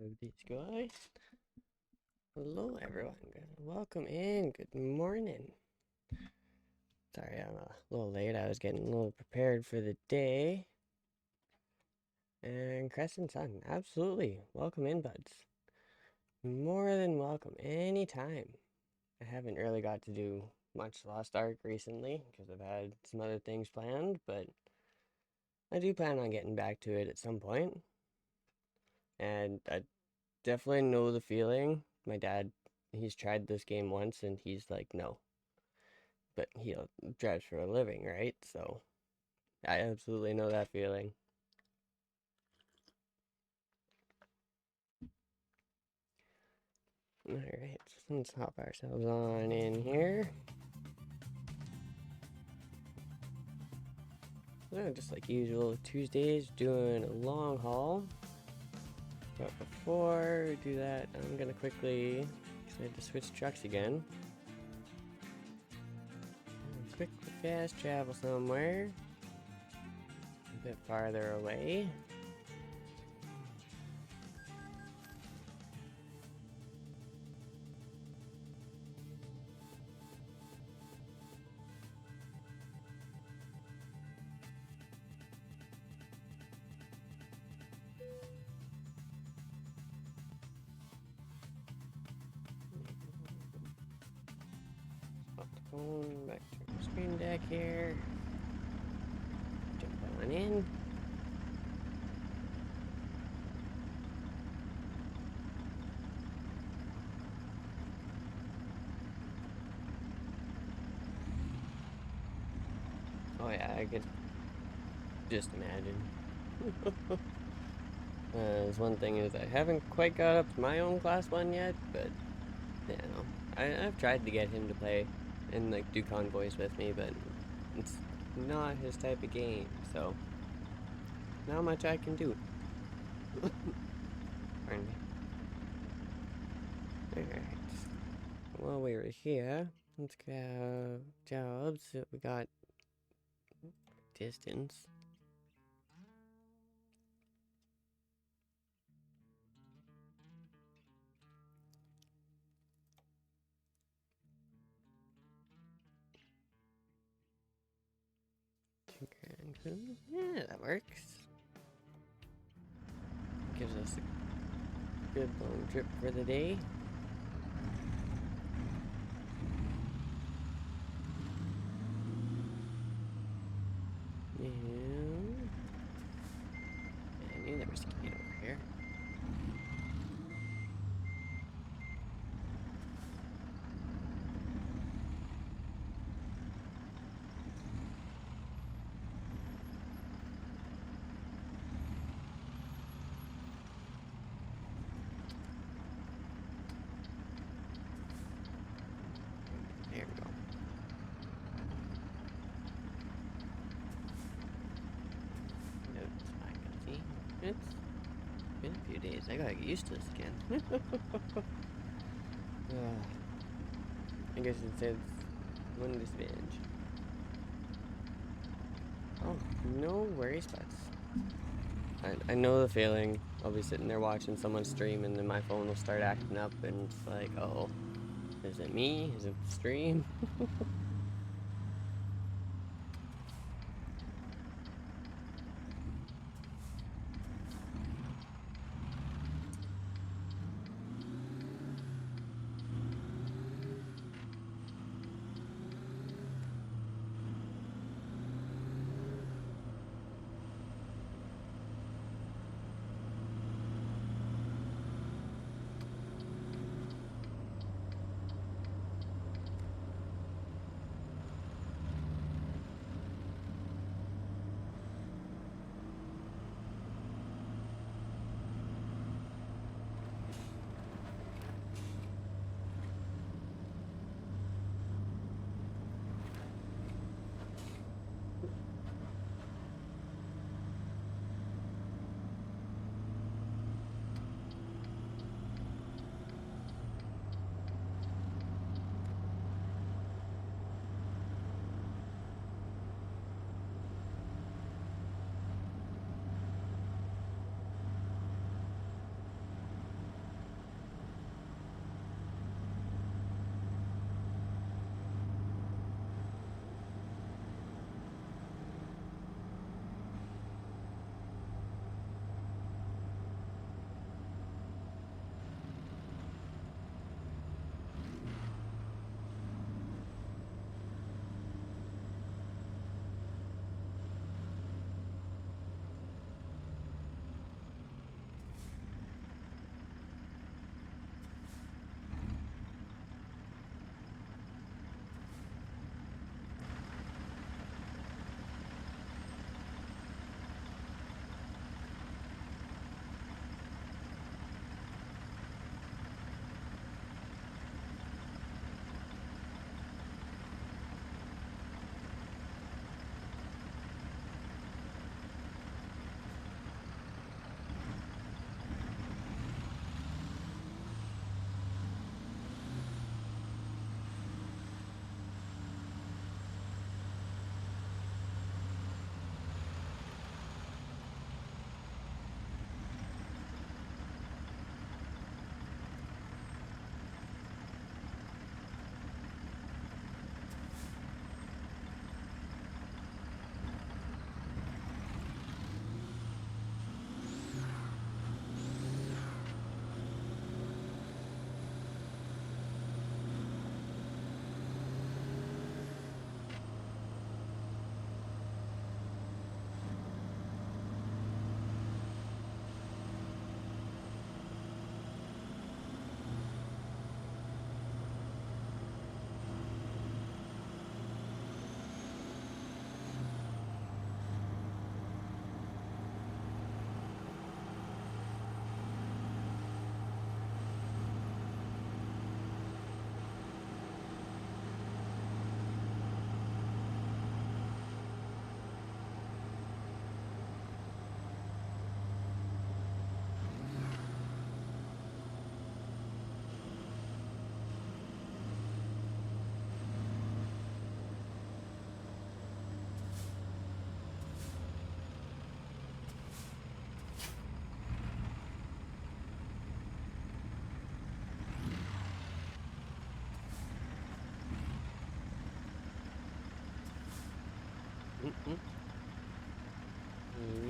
This guy. Hello, everyone. Welcome in. Good morning. Sorry, I'm a little late. I was getting a little prepared for the day. And Crescent Sun, absolutely. Welcome in, buds. More than welcome. Anytime. I haven't really got to do much Lost Ark recently because I've had some other things planned, but I do plan on getting back to it at some point. And I definitely know the feeling. My dad, he's tried this game once and he's like, no. But he drives for a living, right? So I absolutely know that feeling. Alright, let's hop ourselves on in here. So just like usual, Tuesdays doing a long haul. But before we do that, I'm gonna quickly decide to switch trucks again. Quick fast travel somewhere. A bit farther away. Pop the phone back to the screen deck here. Jump on in. Oh yeah, I could just imagine. There's one thing is I haven't quite got up to my own class 1 yet, but you know, I've tried to get him to play and like do convoys with me, but it's not his type of game, so not much I can do. Pardon me. Alright. While we were here, let's grab jobs. We got distance. Yeah, that works. Gives us a good long trip for the day. And I knew there was a gate over here. There we go. Notes I can see. It's been a few days. I gotta get used to this again. I guess you'd say it's one disadvantage. Oh, no worries, buds. I know the feeling. I'll be sitting there watching someone stream and then my phone will start acting up and it's like, oh, is it me? Is it the stream?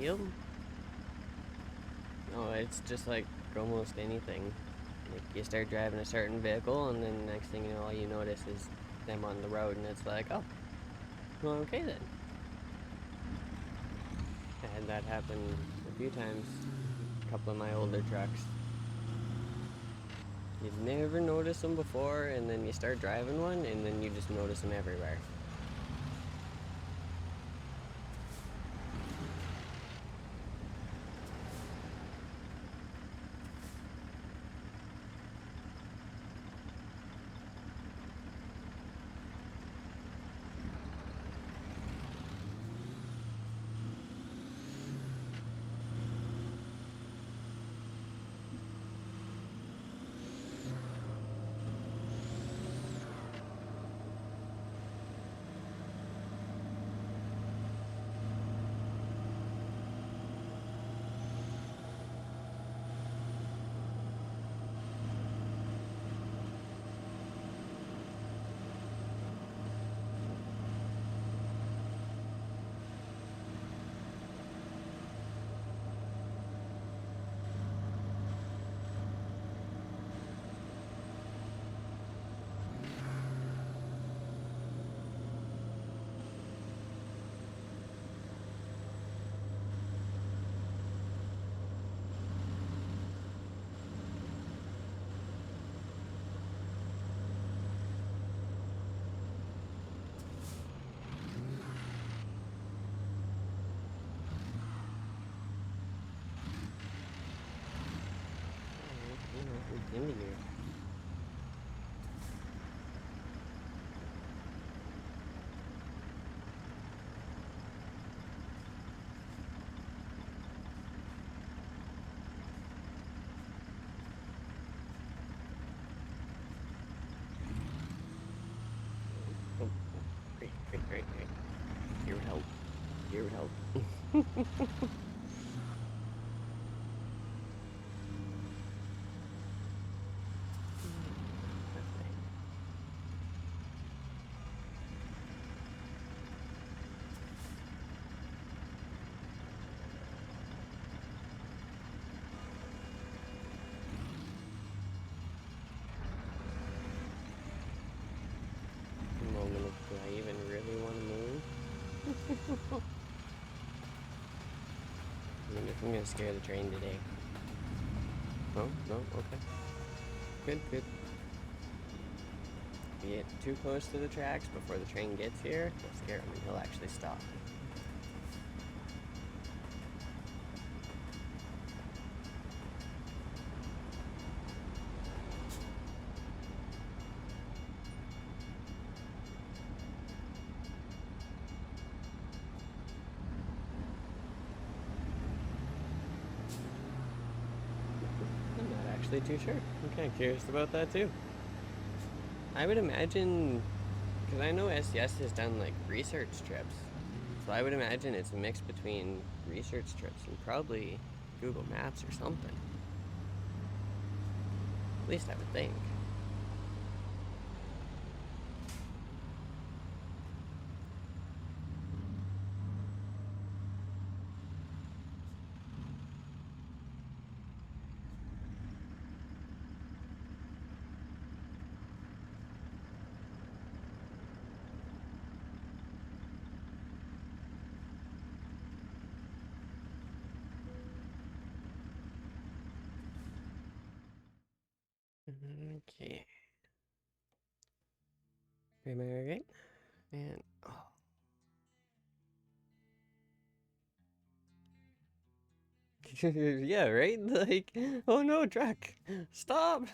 Yep. No, it's just like almost anything. Like you start driving a certain vehicle, and then next thing you know, all you notice is them on the road, and it's like, oh, well, okay then. I had that happen a few times. A couple of my older trucks. You'd never notice them before, and then you start driving one, and then you just notice them everywhere. Into here. Oh, great, great, great, great. Here would help. Here would help. Moment of, do I even really want to move? I wonder if I'm gonna scare the train today. Oh, no, okay. Good, good. If you get too close to the tracks before the train gets here, you'll scare him and he'll actually stop. I'm not actually too sure. I'm kind of curious about that too. I would imagine, because I know SES has done like research trips, so I would imagine it's a mix between research trips and probably Google Maps or something. At least I would think. Okay. Am I right? And oh. Yeah, right? Like, oh no, truck, stop!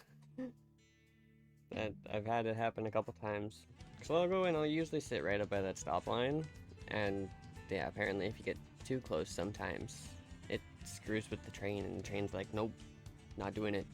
That I've had it happen a couple times. So I'll go and I'll usually sit right up by that stop line, and yeah, apparently if you get too close sometimes, it screws with the train, and the train's like, nope, not doing it.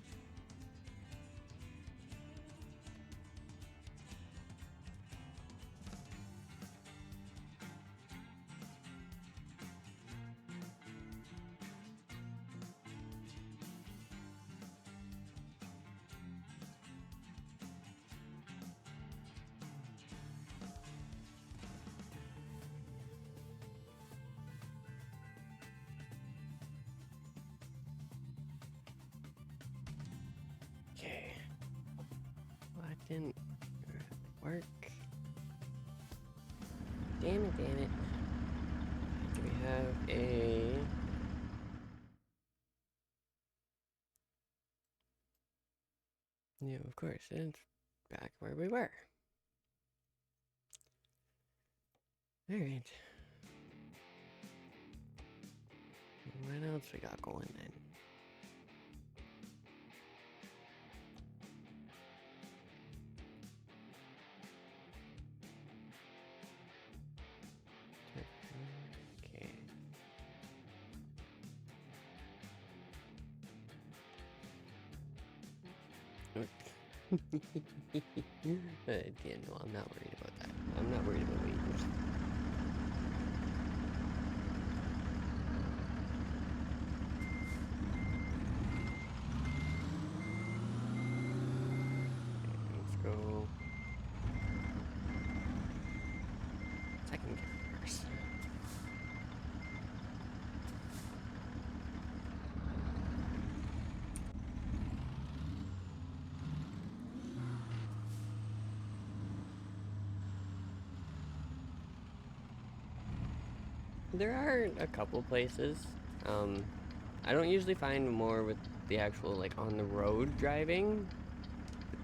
didn't work. Damn it, damn it. Do we have a... Yeah, of course, it's back where we were. Alright. What else we got going then? Okay. Yeah, no, I'm not worried about that. I'm not worried about wages. Let's go. Second gear first. There are a couple places. I don't usually find more with the actual like on the road driving.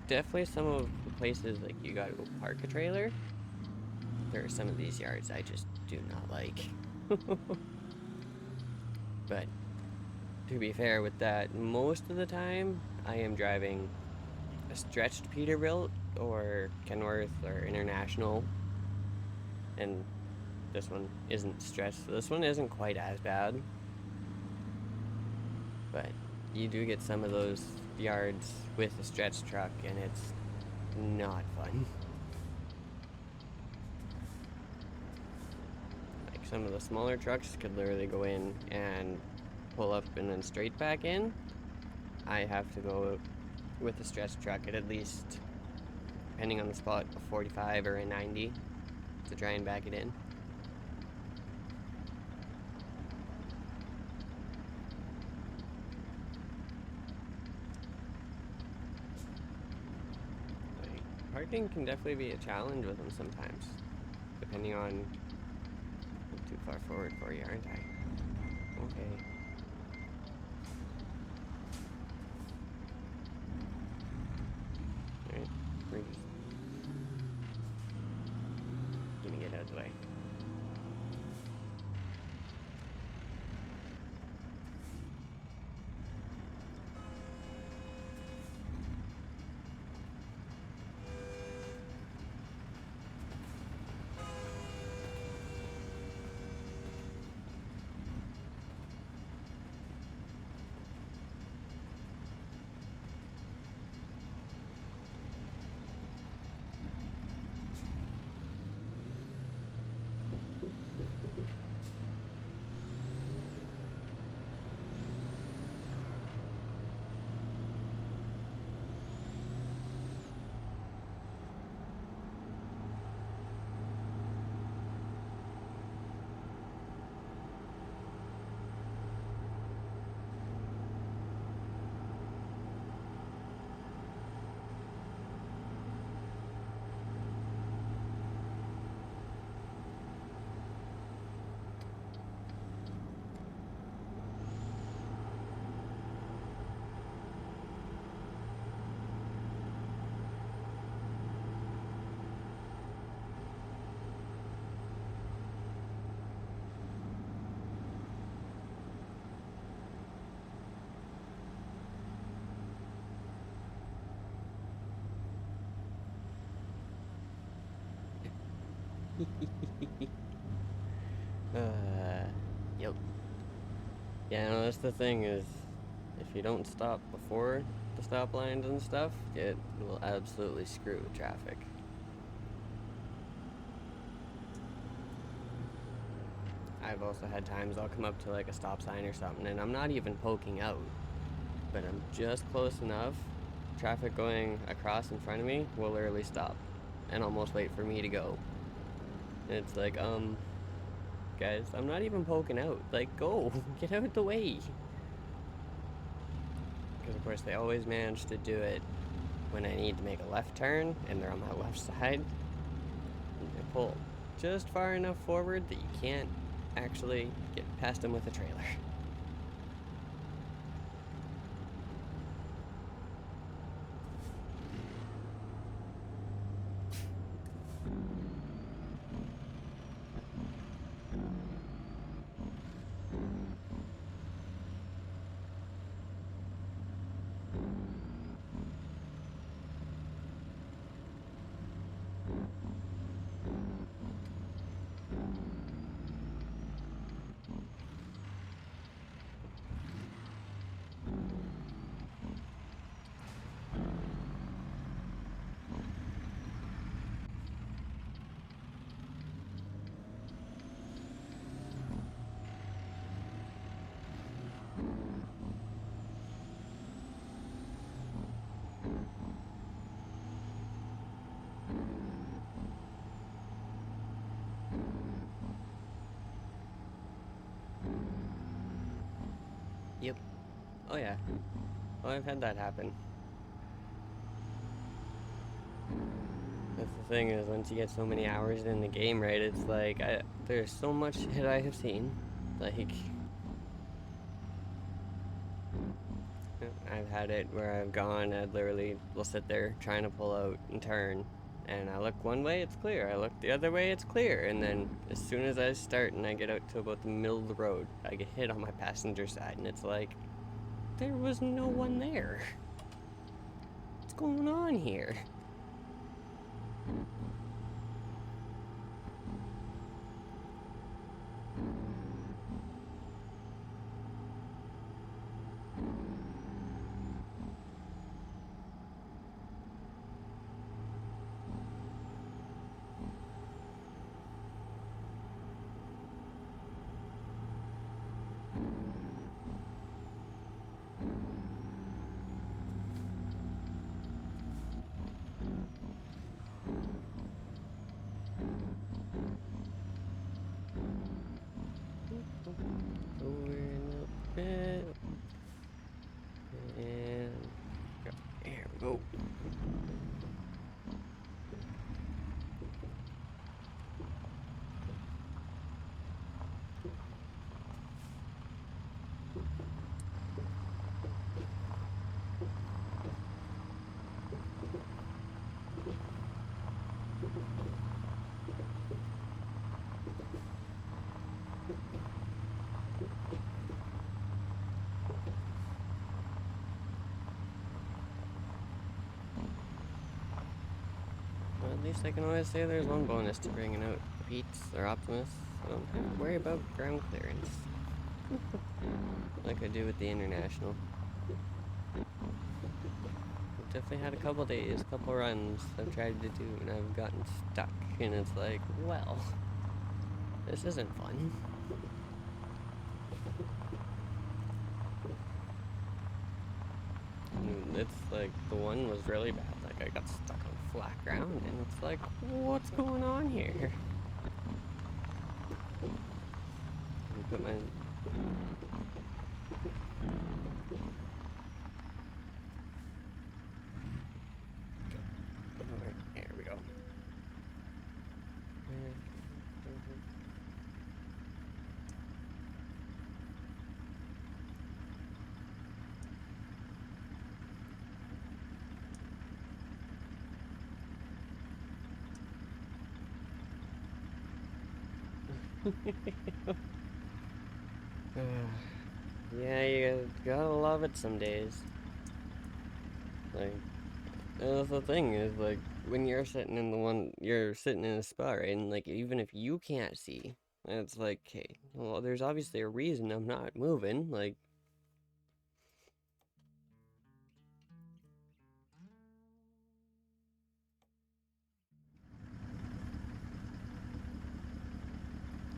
Definitely some of the places like you gotta go park a trailer. There are some of these yards I just do not like. But to be fair with that, most of the time I am driving a stretched Peterbilt or Kenworth or International, and this one isn't stretched, so this one isn't quite as bad. But you do get some of those yards with a stretch truck, and it's not fun. Like some of the smaller trucks could literally go in and pull up and then straight back in. I have to go with a stretch truck at least, depending on the spot, a 45 or a 90 to try and back it in. Parking can definitely be a challenge with them sometimes, depending on... I'm too far forward for you, aren't I? Okay. Alright, we're just gonna get out of the way. Yep. Yeah, no, that's the thing is, if you don't stop before the stop lines and stuff, it will absolutely screw with traffic. I've also had times I'll come up to like a stop sign or something and I'm not even poking out, but I'm just close enough. Traffic going across in front of me will literally stop and almost wait for me to go. And it's like, guys, I'm not even poking out. Like, go, get out of the way. Because of course they always manage to do it when I need to make a left turn and they're on my left side, they pull just far enough forward that you can't actually get past them with a trailer. Yep. Oh yeah. Oh, I've had that happen. That's the thing, is once you get so many hours in the game, right, it's like, there's so much shit I have seen. Like, I've had it where I've gone, I literally will sit there trying to pull out and turn, and I look one way, it's clear. I look the other way, it's clear. And then as soon as I start and I get out to about the middle of the road, I get hit on my passenger side, and it's like, there was no one there. What's going on here? Over a little bit. And go. Here we go. Well, at least I can always say there's one bonus to bringing out Pete's or Optimus. I don't have to worry about ground clearance. Like I do with the International. I've definitely had a couple days, couple runs I've tried to do, and I've gotten stuck. And it's like, well, this isn't fun. And it's like, the one was really bad. Like, I got stuck on flat ground, and it's like, what's going on here? Put my... There we go. Yeah, you gotta love it some days. Like, that's the thing is, like, when you're sitting in you're sitting in a spot, right? And, like, even if you can't see, it's like, hey, well, there's obviously a reason I'm not moving. Like,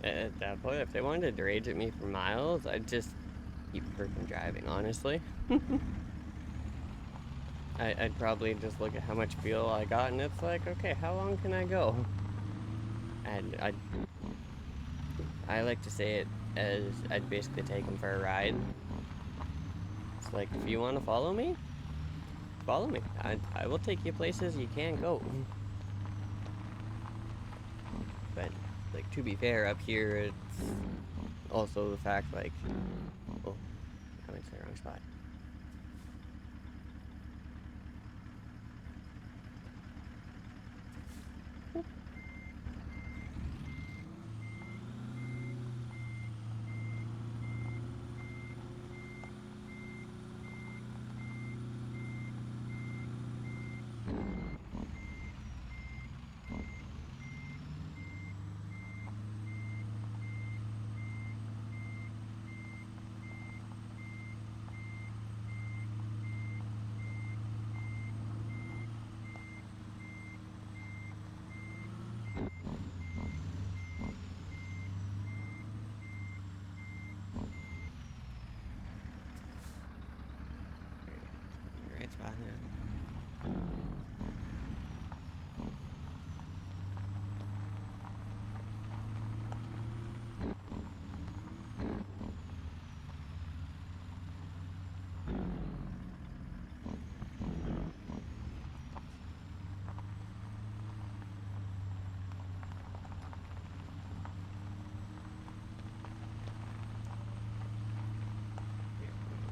at that point, if they wanted to rage at me for miles, I'd just keep freaking driving, honestly. I'd probably just look at how much fuel I got, and it's like, okay, how long can I go? And I like to say it as I'd basically take them for a ride. It's like, if you want to follow me, follow me. I will take you places you can't go. But, like, to be fair, up here, it's also the fact, like, oh, I went to the wrong spot. Right spot now.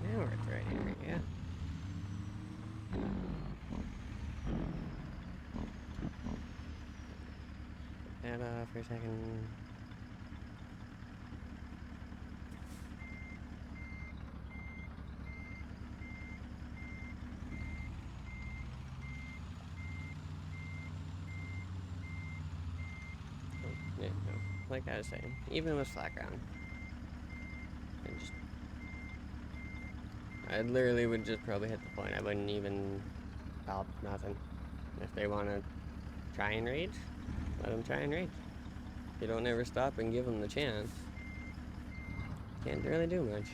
Now we're at the right area. That for a second. Oh, yeah, no. Like I was saying, even with flat ground, I literally would just probably hit the point. I wouldn't even help nothing. If they want to try and rage, let them try and rage. If you don't ever stop and give them the chance, can't really do much.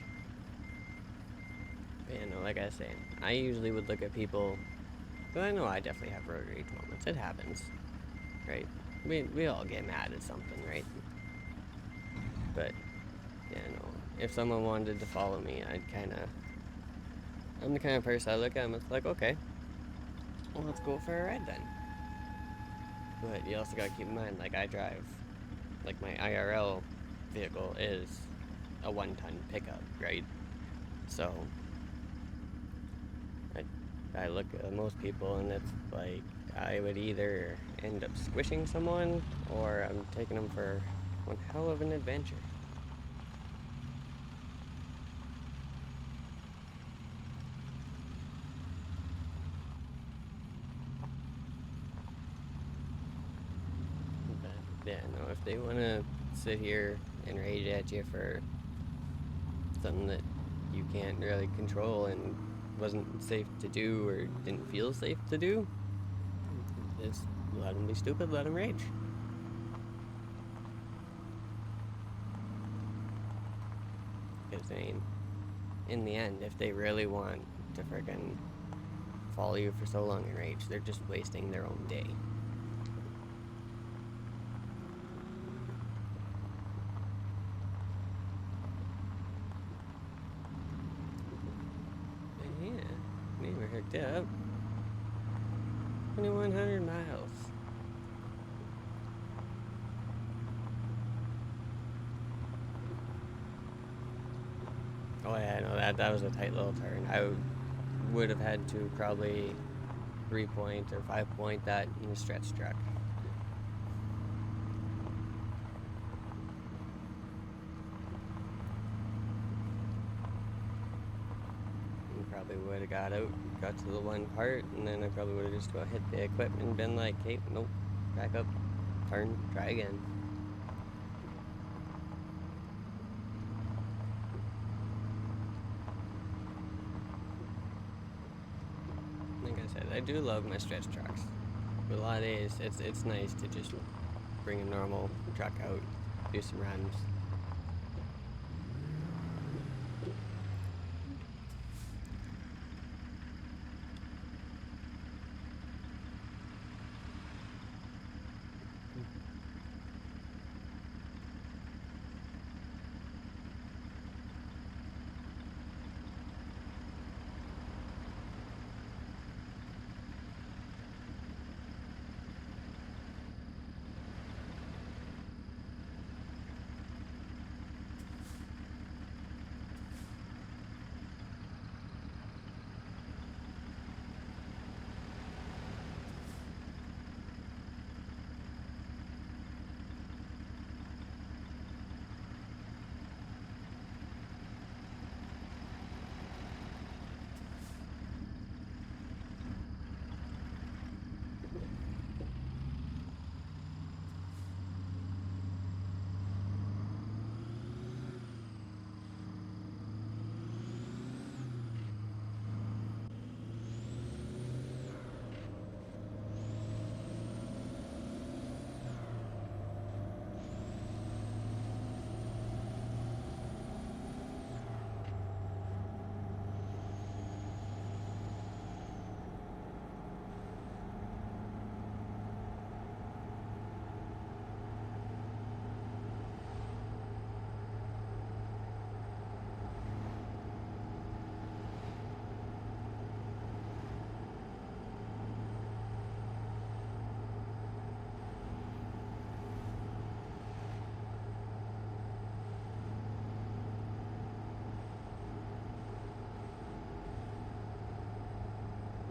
But, you know, like I was saying, I usually would look at people, but I know I definitely have road rage moments. It happens, right? We all get mad at something, right? But, yeah, no, if someone wanted to follow me, I'm the kind of person I look at them, it's like, okay, well, let's go for a ride then. But you also gotta keep in mind, like, I drive, like, my IRL vehicle is a 1-ton pickup, right? So, I look at most people and it's like, I would either end up squishing someone or I'm taking them for one hell of an adventure. But, yeah, no, if they want to sit here and rage at you for something that you can't really control and wasn't safe to do or didn't feel safe to do, just let them be stupid, let them rage. Because, I mean, in the end, if they really want to freaking follow you for so long and rage, they're just wasting their own day. But yeah, we were hooked up. 2,100 miles. Oh yeah, no, that was a tight little turn. I would have had to probably 3-point or 5-point that in a stretch truck. And probably would have got out, got to the one part, and then I probably would have just hit the equipment and been like, hey, nope, back up, turn, try again. Like I said, I do love my stretch trucks. But a lot of days, it's nice to just bring a normal truck out, do some runs.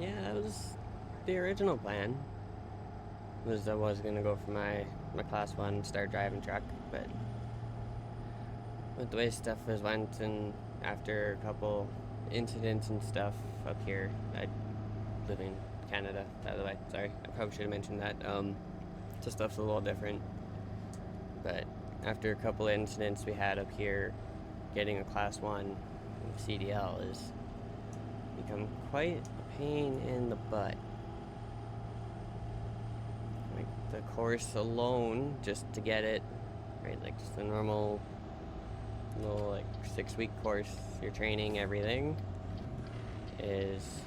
yeah, that was the original plan. Was I was gonna go for my class one, start driving truck, but with the way stuff has went, and after a couple incidents and stuff up here, I live in Canada, by the way. Sorry, I probably should have mentioned that. So stuff's a little different, but after a couple incidents we had up here, getting a class one CDL has become quite a pain in the butt. Like the course alone, just to get it, right? Like just a normal little like 6-week course, your training, everything is,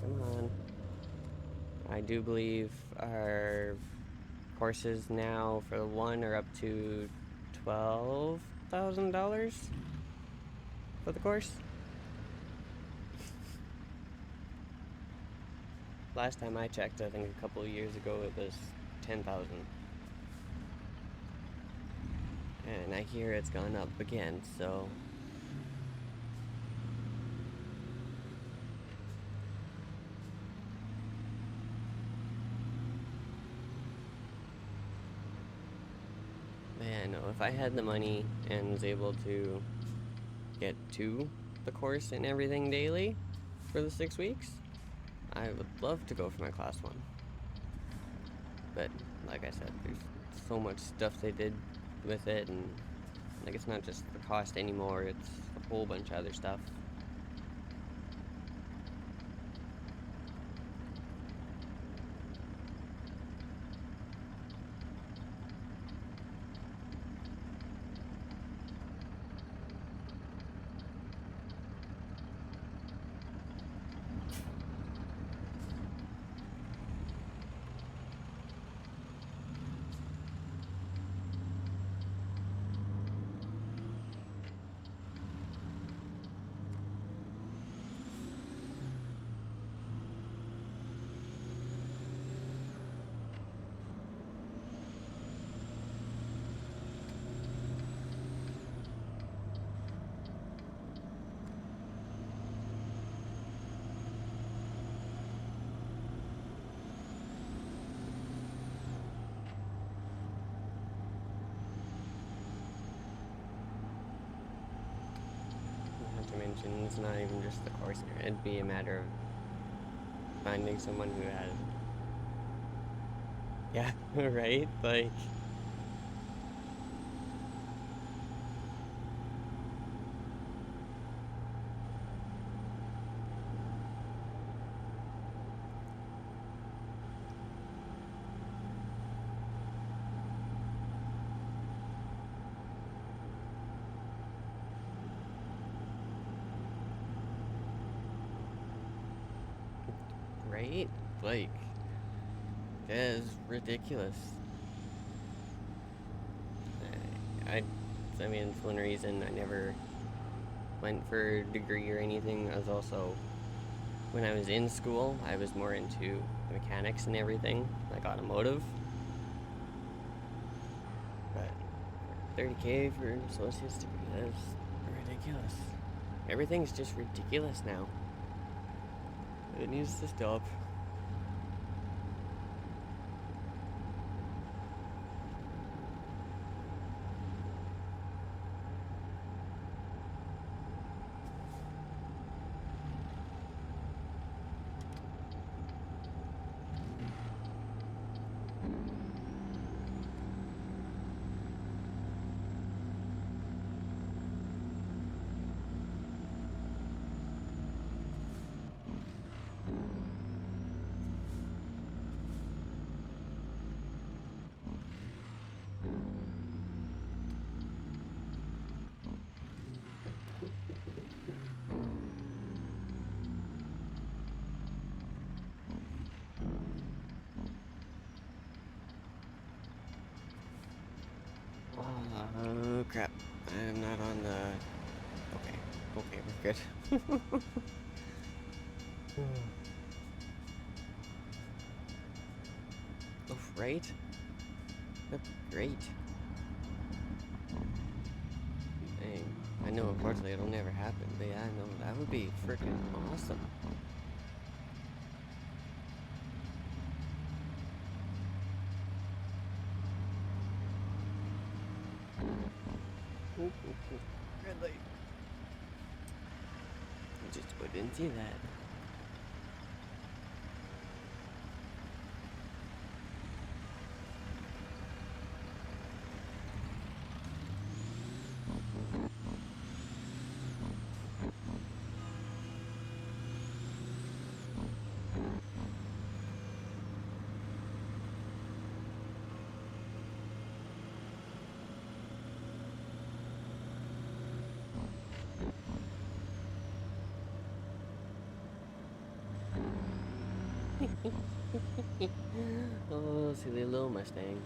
come on, I do believe our courses now for the one are up to $12,000 for the course. Last time I checked, I think a couple of years ago, it was 10,000. And I hear it's gone up again, so man, no, if I had the money and was able to get to the course and everything daily for the 6 weeks, I would love to go for my class one. But like I said, there's so much stuff they did with it, and like it's not just the cost anymore, it's a whole bunch of other stuff. Not to mention, it's not even just the course here, it'd be a matter of finding someone who has, yeah, right? Like, right? Like, that is ridiculous. I, I mean, it's one reason I never went for a degree or anything. I was also, when I was in school, I was more into mechanics and everything, like automotive. But 30K for an associate's degree, that's ridiculous. Everything's just ridiculous now. It needs to stop. Oh crap! I'm not on the. Okay, we're good. Oh, right? That'd be great. Dang. I know, unfortunately, it'll never happen, but yeah, no, that would be freaking awesome. Oop, oop, oop. Red light. I just wouldn't see that. Oh, silly little Mustang.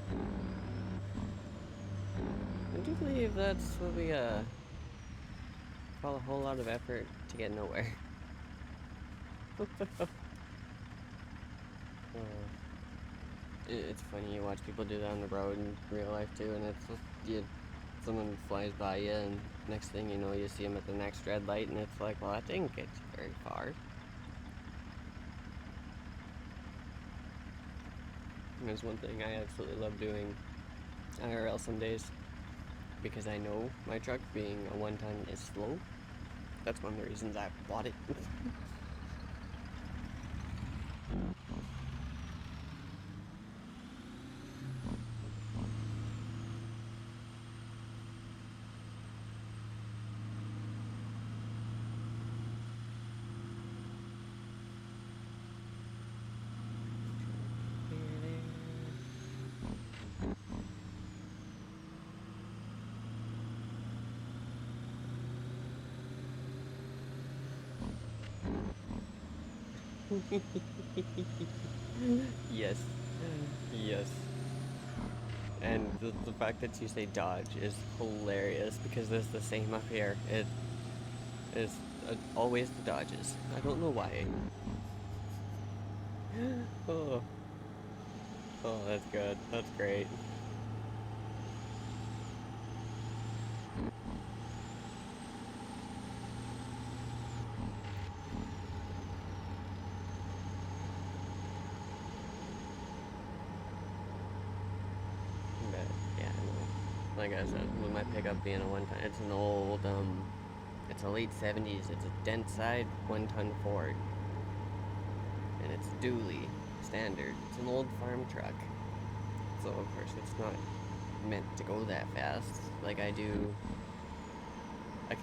I do believe that's what we call a whole lot of effort to get nowhere. It's funny, you watch people do that on the road in real life too, and it's just, someone flies by you, and next thing you know, you see them at the next red light, and it's like, well, that didn't get you very far. And there's one thing I absolutely love doing IRL some days, because I know my truck being a one-ton is slow. That's one of the reasons I bought it. Yes. Yes. And the fact that you say Dodge is hilarious, because there's the same up here. It is always the Dodges. I don't know why. Oh. Oh, that's good. That's great. But yeah, no. Like I said, with my pickup being a one ton, it's an old it's a late 70s. It's a dent side 1-ton Ford, and it's dually standard. It's an old farm truck, so of course it's not meant to go that fast. Like I can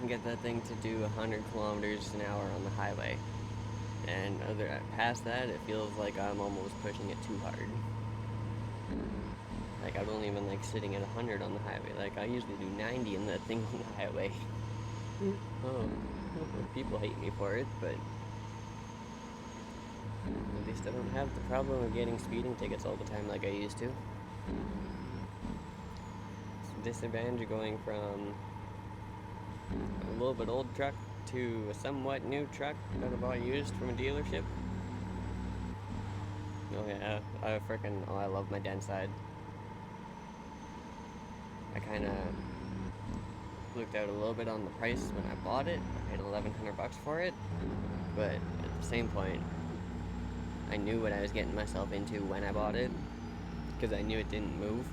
get that thing to do 100 kilometers an hour on the highway, and past that, it feels like I'm almost pushing it too hard. Like I don't even like sitting at 100 on the highway. Like I usually do 90 in that thing on the highway. Oh, people hate me for it, but at least I don't have the problem of getting speeding tickets all the time like I used to. It's a disadvantage of going from a little bit old truck to a somewhat new truck that I bought used from a dealership. Oh yeah, I love my dent side. I kind of looked out a little bit on the price when I bought it. I paid $1,100 for it, but at the same point, I knew what I was getting myself into when I bought it, because I knew it didn't move.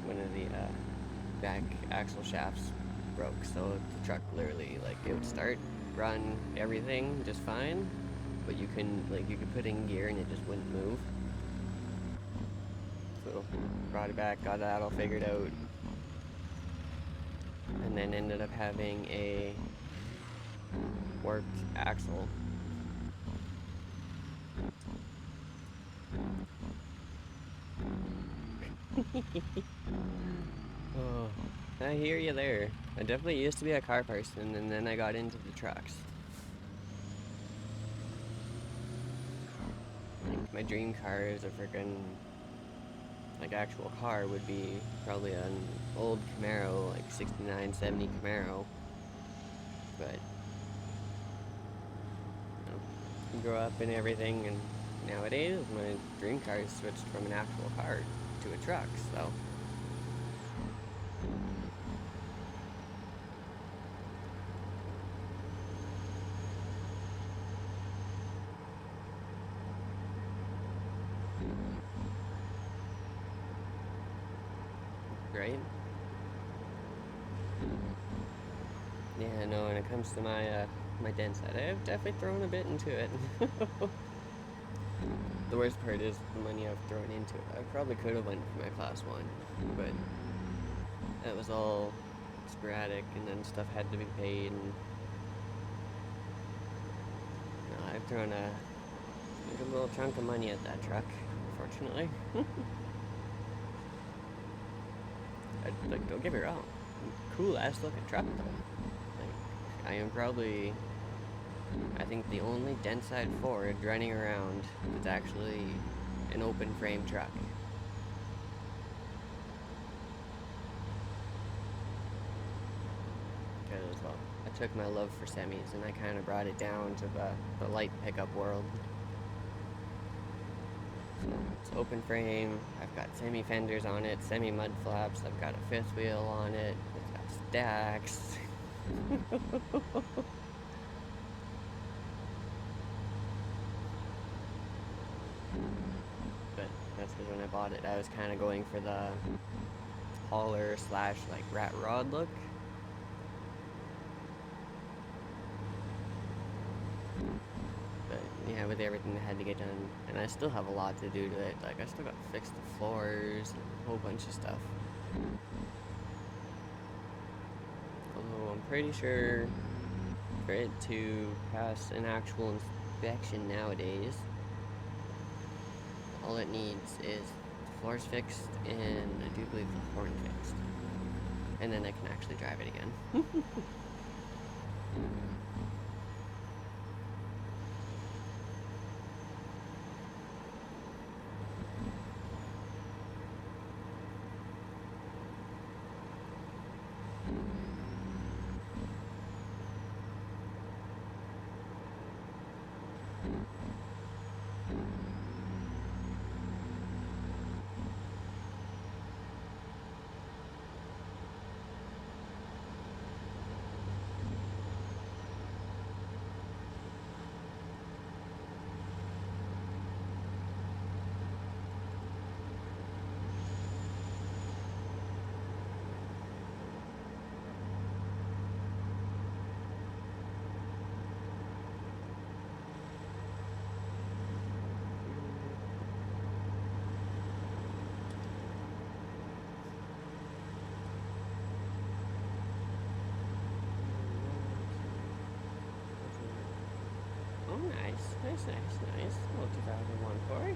One of the back axle shafts broke, so the truck literally, like, it would start, run, everything just fine, but you could put in gear and it just wouldn't move. So brought it back, got that all figured out, and then ended up having a warped axle. Oh, I hear you there. I definitely used to be a car person, and then I got into the trucks. Like, my dream car is a freaking, like, actual car would be probably an old Camaro, like 69, 70 Camaro. But, you grow up and everything, and nowadays my dream car is switched from an actual car to a truck, so right? Yeah, no, when it comes to my den side, I've definitely thrown a bit into it. The worst part is the money I've thrown into it. I probably could have went for my class 1, but that was all sporadic, and then stuff had to be paid, and no, I've thrown a good little chunk of money at that truck, unfortunately. Like, don't get me wrong, cool ass looking truck though. Like, I am probably, I think, the only dent side Ford running around that's actually an open frame truck. Because, well, I took my love for semis and I kind of brought it down to the light pickup world. So it's open frame, I've got semi fenders on it, semi mud flaps, I've got a fifth wheel on it, it's got stacks. But that's because when I bought it, I was kind of going for the hauler slash like rat rod look. But yeah, with everything that had to get done, and I still have a lot to do to it. Like, I still got to fix the floors and a whole bunch of stuff. Although I'm pretty sure for it to pass an actual inspection nowadays, all it needs is the floors fixed and I do believe the horn fixed. And then I can actually drive it again. Oh, nice. Nice. Little 2001 Porsche.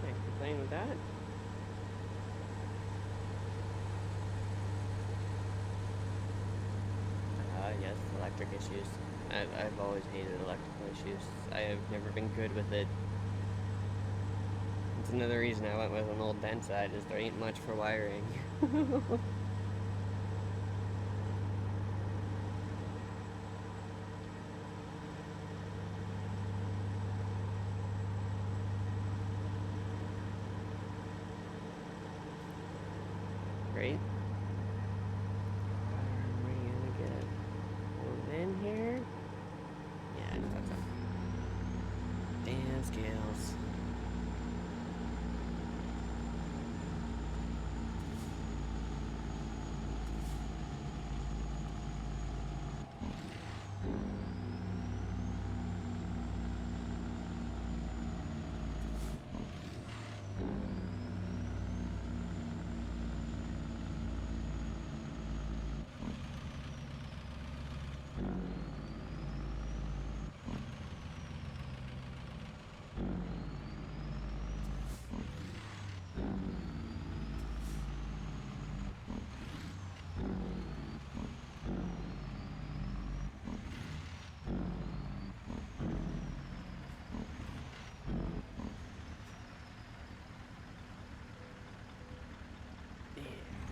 Can't complain with that. Yes, electric issues. I've always hated electrical issues. I have never been good with it. It's another reason I went with an old dent side, is there ain't much for wiring. Great. Are we gonna get one in here? Yeah, I thought so. Damn scales.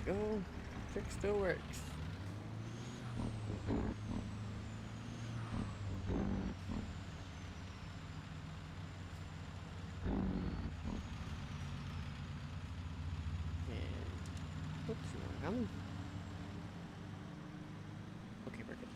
Go. Trick still works. And oops, no, coming. Okay, we're good.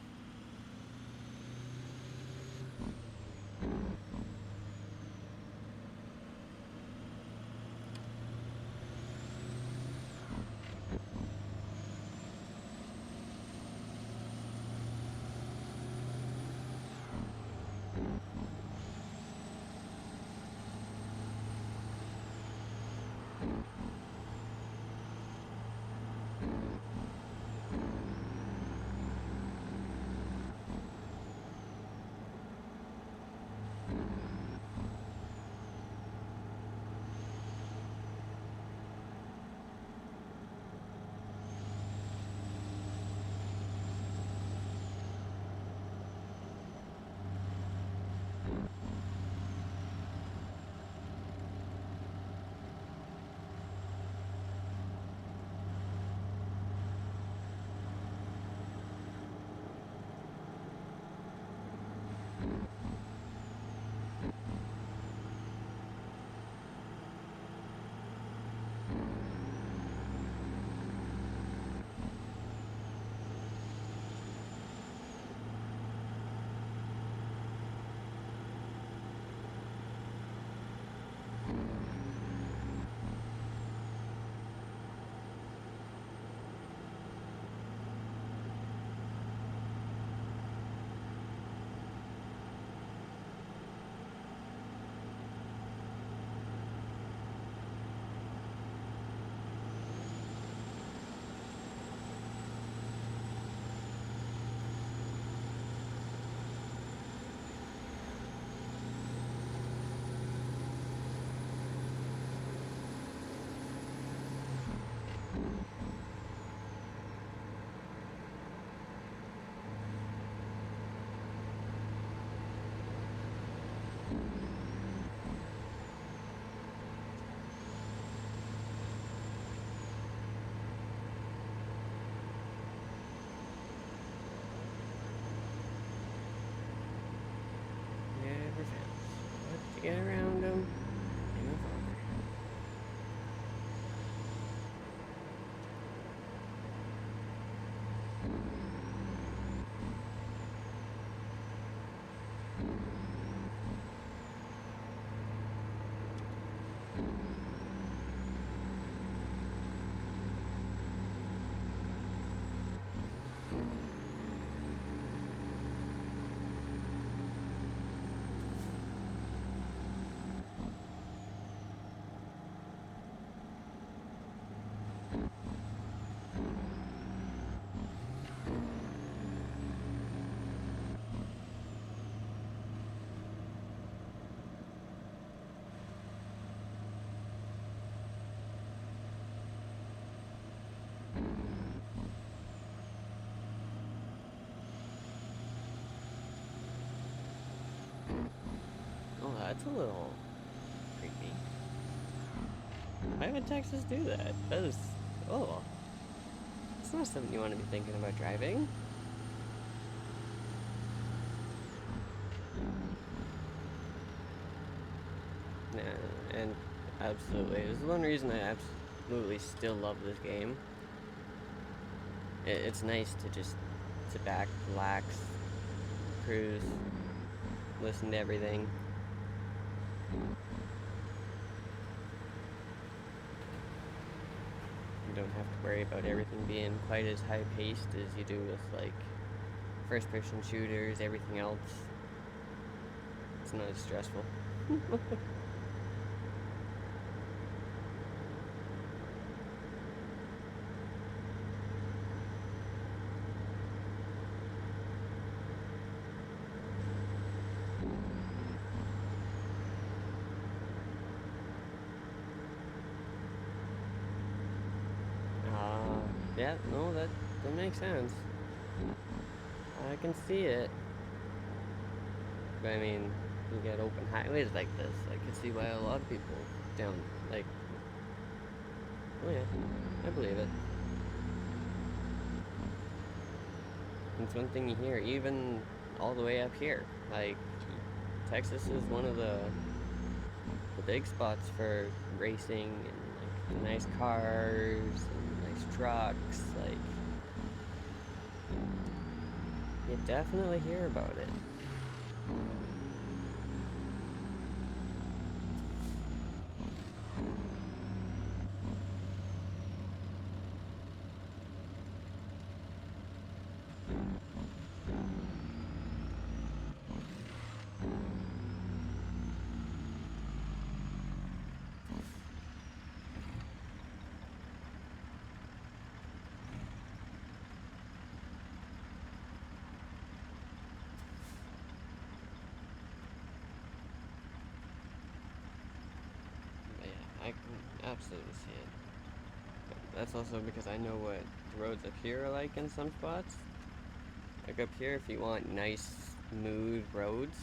Never fails. But to get around them, they move over. Oh, that's a little creepy. Why would Texas do that? That is... Oh. It's not something you want to be thinking about driving. Nah, and absolutely. There's one reason I absolutely still love this game. It's nice to just sit back, relax, cruise, listen to everything. You don't have to worry about everything being quite as high paced as you do with like first person shooters, everything else. It's not as stressful. Yeah, no, that makes sense. I can see it. But I mean, you get open highways like this, I can see why a lot of people down, like, oh yeah, I believe it. It's one thing you hear, even all the way up here. Like, Texas is one of the big spots for racing and like nice cars and nice trucks. Like, you definitely hear about it. I can absolutely see it. But that's also because I know what the roads up here are like in some spots. Like up here, if you want nice, smooth roads,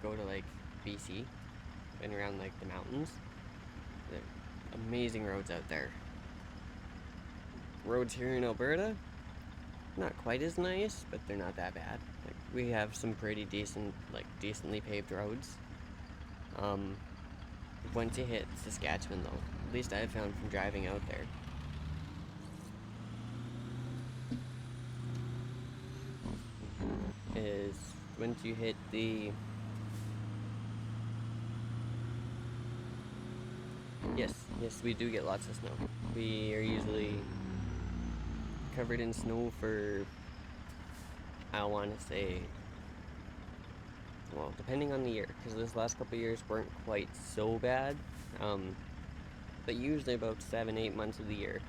go to like BC and around like the mountains. They're amazing roads out there. Roads here in Alberta, not quite as nice, but they're not that bad. Like we have some pretty decent, like decently paved roads. Once you hit Saskatchewan though, at least I've found from driving out there. Is once you hit the yes, we do get lots of snow. We are usually covered in snow for, I want to say, well, depending on the year, because this last couple of years weren't quite so bad. But usually about 7-8 months of the year,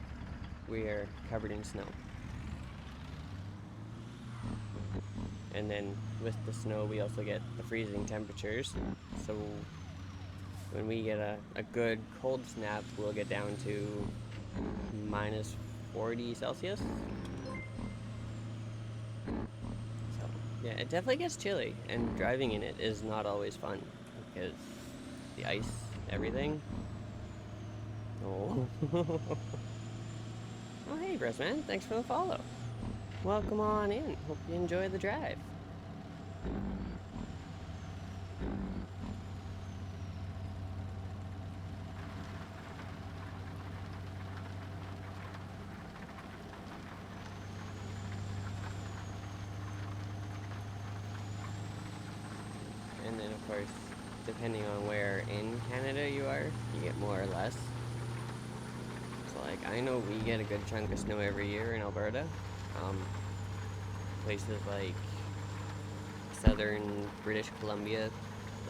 we are covered in snow. And then with the snow, we also get the freezing temperatures. So when we get a good cold snap, we'll get down to minus 40 Celsius. So yeah, it definitely gets chilly, and driving in it is not always fun because the ice, everything. Oh. Oh hey, Breastman, thanks for the follow. Welcome on in. Hope you enjoy the drive. And then of course, depending on where in Canada you are, you get more or less. So like, I know we get a good chunk of snow every year in Alberta. Places like southern British Columbia,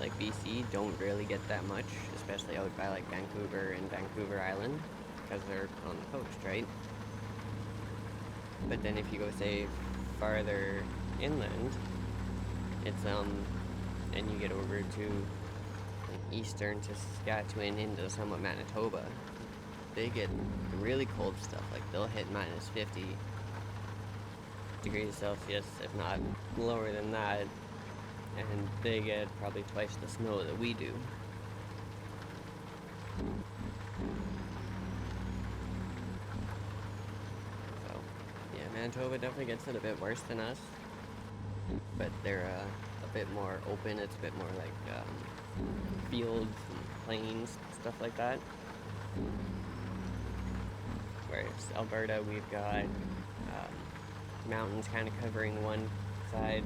like BC, don't really get that much, especially out by like Vancouver and Vancouver Island, because they're on the coast, right? But then if you go, say, farther inland, it's and you get over to eastern Saskatchewan into somewhat Manitoba, they get really cold stuff. Like they'll hit minus 50 degrees Celsius, if not lower than that, and they get probably twice the snow that we do. So yeah, Manitoba definitely gets it a bit worse than us, but they're a bit more open. It's a bit more like fields and plains, stuff like that. Whereas Alberta, we've got mountains kind of covering one side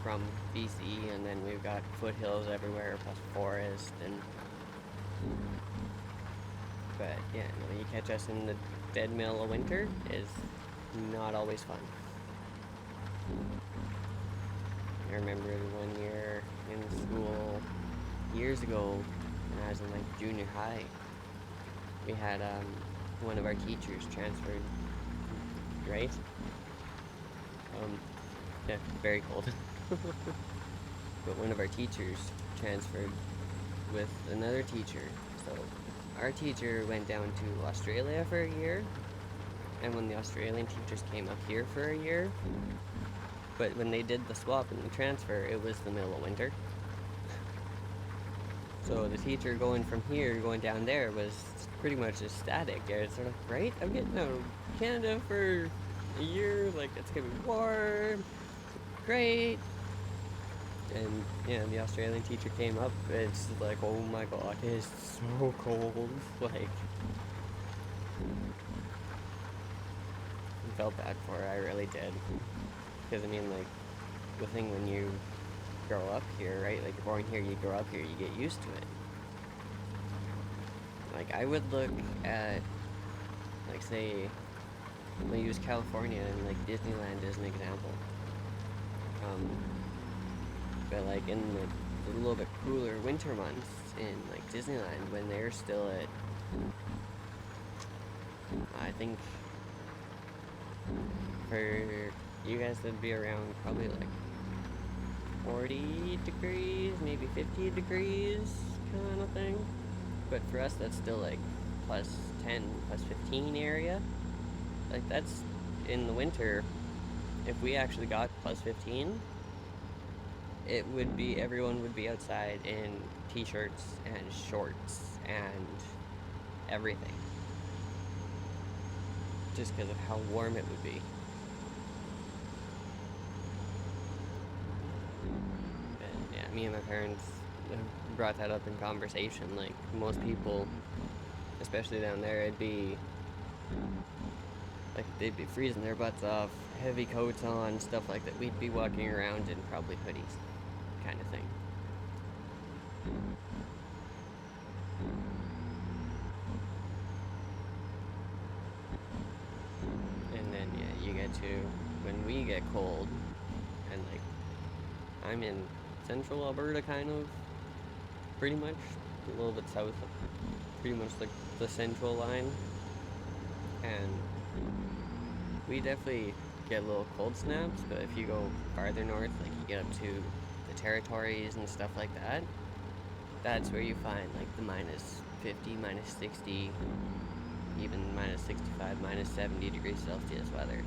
from BC, and then we've got foothills everywhere, plus forest, and but yeah, no, you catch us in the dead middle of winter is not always fun. I remember one year in school years ago when I was in like junior high, we had one of our teachers transferred, right? Yeah, very cold. But one of our teachers transferred with another teacher. So our teacher went down to Australia for a year, and when the Australian teachers came up here for a year, but when they did the swap and the transfer, it was the middle of winter. So the teacher going from here, going down there, was pretty much just static. It's sort of, right? I'm getting out of Canada for a year, like it's gonna be warm, great. And yeah, the Australian teacher came up, it's like, oh my god, it's so cold. Like, I felt bad for her, I really did. Because I mean, like, the thing when you grow up here, right? Like, you're born here, you grow up here, you get used to it. Like, I would look at, like, say, I use California and like Disneyland as an example. But like in the little bit cooler winter months in like Disneyland, when they're still at, I think for you guys that'd be around probably like 40 degrees, maybe 50 degrees kind of thing. but for us that's still like plus 10, plus 15 area. Like that's in the winter. If we actually got plus 15, it would be, everyone would be outside in t-shirts and shorts and everything. Just because of how warm it would be. And yeah, me and my parents brought that up in conversation. Like most people, especially down there, it'd be like they'd be freezing their butts off, heavy coats on, stuff like that. We'd be walking around in probably hoodies, kind of thing. And then yeah, you get to when we get cold, and like I'm in central Alberta, kind of, pretty much a little bit south of pretty much like the central line, and we definitely get little cold snaps. But if you go farther north, like you get up to the territories and stuff like that, that's where you find like the minus 50, minus 60, even minus 65, minus 70 degrees Celsius weather.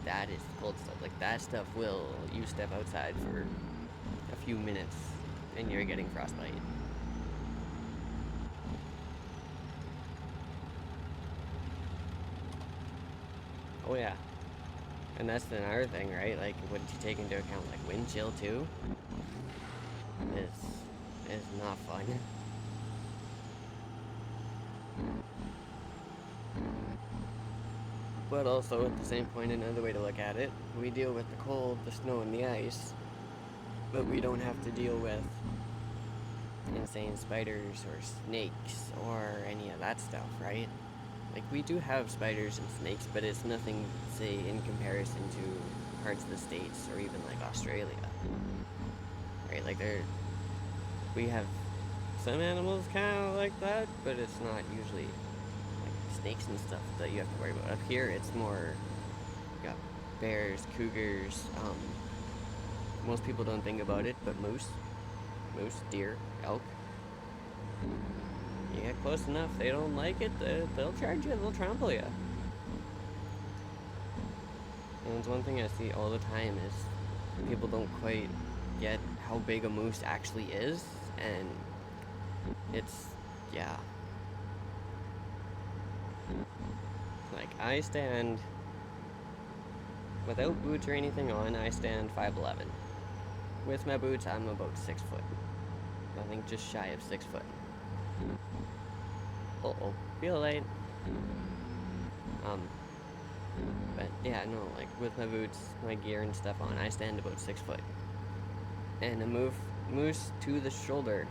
That is the cold stuff. Like that stuff will, you step outside for a few minutes and you're getting frostbite. Oh yeah. And that's another thing, right? Like what you take into account, like wind chill too, is not fun. But also at the same point, another way to look at it, we deal with the cold, the snow, and the ice, but we don't have to deal with insane spiders or snakes or any of that stuff, right? Like we do have spiders and snakes, but it's nothing, say, in comparison to parts of the States or even like Australia, right? Like we have some animals kind of like that, but it's not usually like snakes and stuff that you have to worry about. Up here, it's more, you got bears, cougars. Most people don't think about it, but moose, deer, elk. You get close enough, they don't like it, they'll charge you, they'll trample you. And it's one thing I see all the time is people don't quite get how big a moose actually is, and it's, yeah. Like, I stand, without boots or anything on, I stand 5'11". With my boots, I'm about 6 foot. I think just shy of 6 foot. Uh-oh, feel late. But yeah, no, like with my boots, my gear and stuff on, I stand about 6 foot. And a moose to the shoulder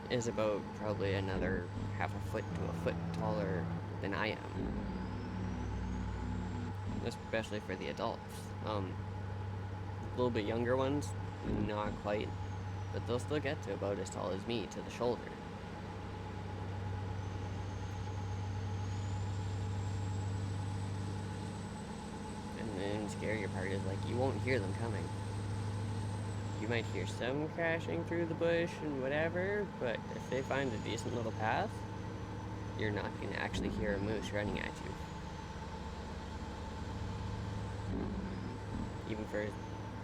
is about probably another half a foot to a foot taller than I am. Especially for the adults. A little bit younger ones, not quite, but they'll still get to about as tall as me to the shoulder. And the scarier part is like you won't hear them coming. You might hear some crashing through the bush and whatever, but if they find a decent little path, you're not going to actually hear a moose running at you. Even for as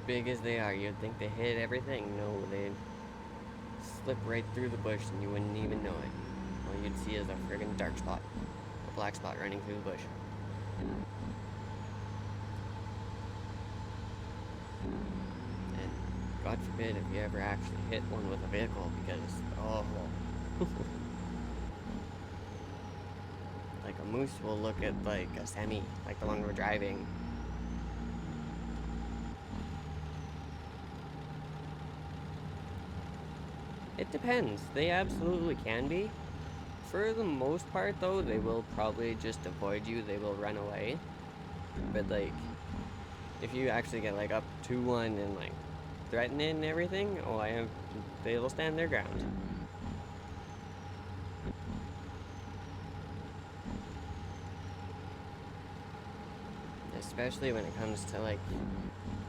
big as they are, you'd think they hit everything. No, they'd slip right through the bush and you wouldn't even know it. All you'd see is a friggin' dark spot, a black spot running through the bush. And God forbid if you ever actually hit one with a vehicle, because, oh. Like a moose will look at like a semi, like the one we're driving. It depends. They absolutely can be. For the most part, though, they will probably just avoid you. They will run away. But, like, if you actually get, like, up to one and, like, threaten it and everything, they will stand their ground. Especially when it comes to, like,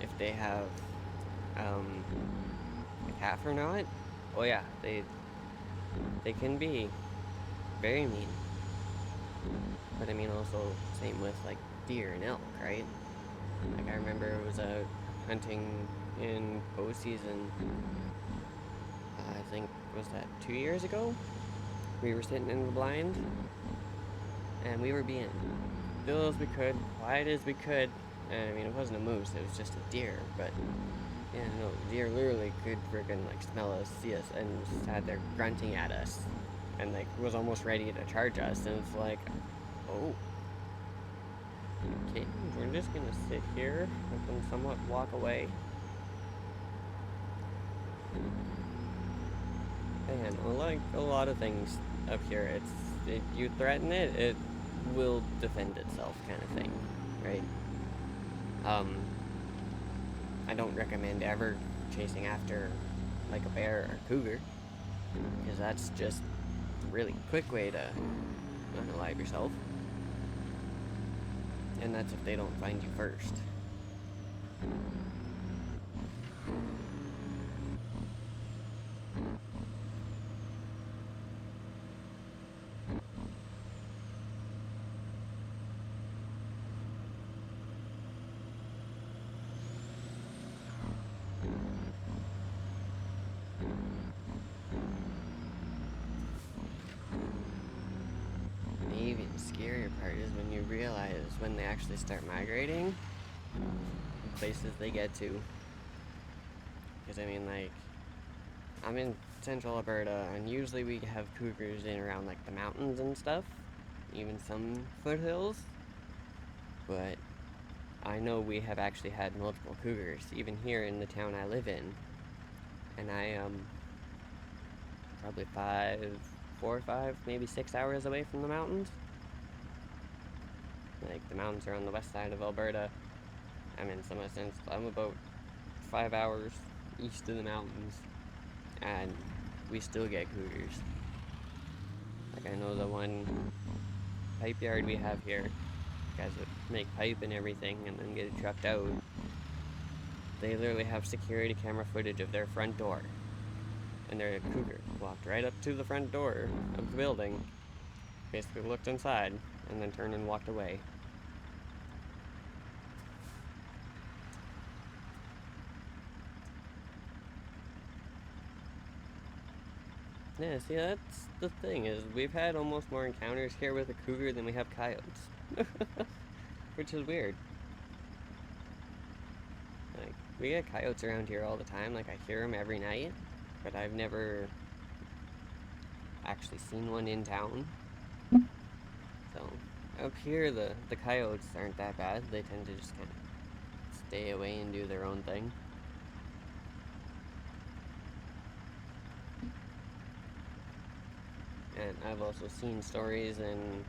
if they have, a calf or not. Oh yeah, they can be very mean. But I mean, also same with like deer and elk, right? Like I remember it was hunting in bow season. I think was that 2 years ago. We were sitting in the blind, and we were being still as we could, quiet as we could. And I mean, it wasn't a moose; it was just a deer. But yeah, no, the deer literally could freaking like smell us, see us, and sat there grunting at us, and like was almost ready to charge us. And it's like, oh, okay, we're just gonna sit here and somewhat walk away. And like a lot of things up here, it's if you threaten it, it will defend itself, kind of thing, right? Um, I don't recommend ever chasing after like a bear or cougar, because that's just a really quick way to unalive yourself. And that's if they don't find you first. The even scarier part is when you realize when they actually start migrating, the places they get to. Because I mean, like, I'm in central Alberta, and usually we have cougars in around like the mountains and stuff, even some foothills. But I know we have actually had multiple cougars, even here in the town I live in. And I am probably 4 or 5, maybe 6 hours away from the mountains. Like, the mountains are on the west side of Alberta. I'm in some sense, I'm about 5 hours east of the mountains, and we still get cougars. Like, I know the one pipe yard we have here, guys that make pipe and everything and then get it trucked out, they literally have security camera footage of their front door. And their cougar walked right up to the front door of the building, basically looked inside, and then turned and walked away. Yeah, see, that's the thing, is we've had almost more encounters here with a cougar than we have coyotes. Which is weird. Like, we get coyotes around here all the time, like I hear them every night, but I've never actually seen one in town. So, up here, the coyotes aren't that bad. They tend to just kind of stay away and do their own thing. And I've also seen stories and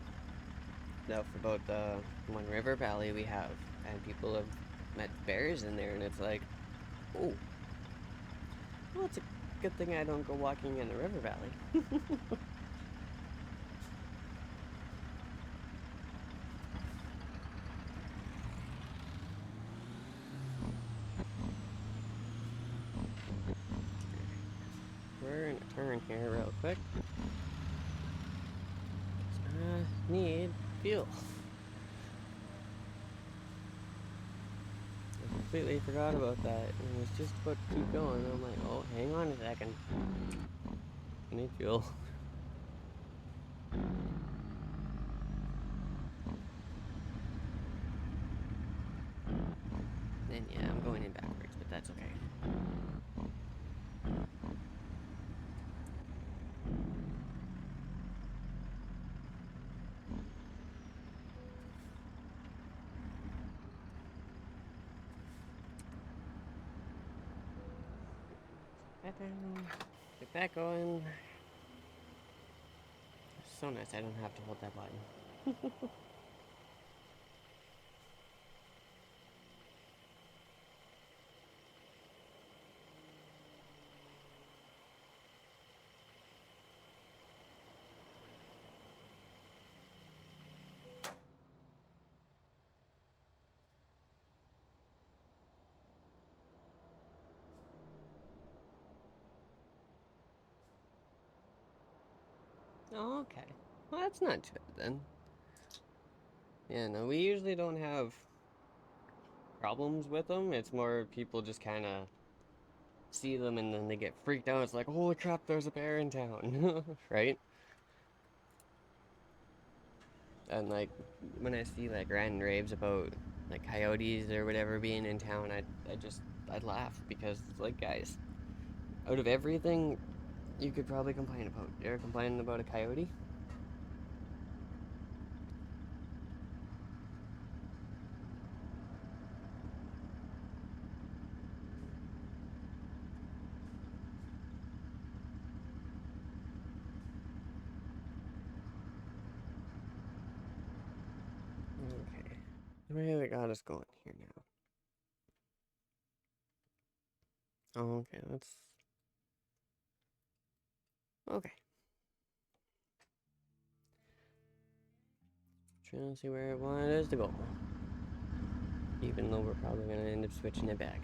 stuff about the one river valley we have, and people have met bears in there, and it's like, oh, well, it's a good thing I don't go walking in the river valley. We're gonna turn here real quick. Need fuel. I completely forgot about that, and was just about to keep going. I'm like, oh, hang on a second. I need fuel. And yeah, I'm going in backwards, but that's okay. That down. Get that going. So nice, I don't have to hold that button. Okay. Well, that's not too bad then. Yeah, no, we usually don't have problems with them. It's more people just kind of see them and then they get freaked out. It's like, holy crap, there's a bear in town, right? And like when I see like rant raves about like coyotes or whatever being in town, I'd laugh because it's like, guys, out of everything you could probably complain about, you're complaining about a coyote. Okay, where they got us going here now? Oh, okay, let's. Okay, trying to see where it wanted us to go. Even though we're probably gonna end up switching it back.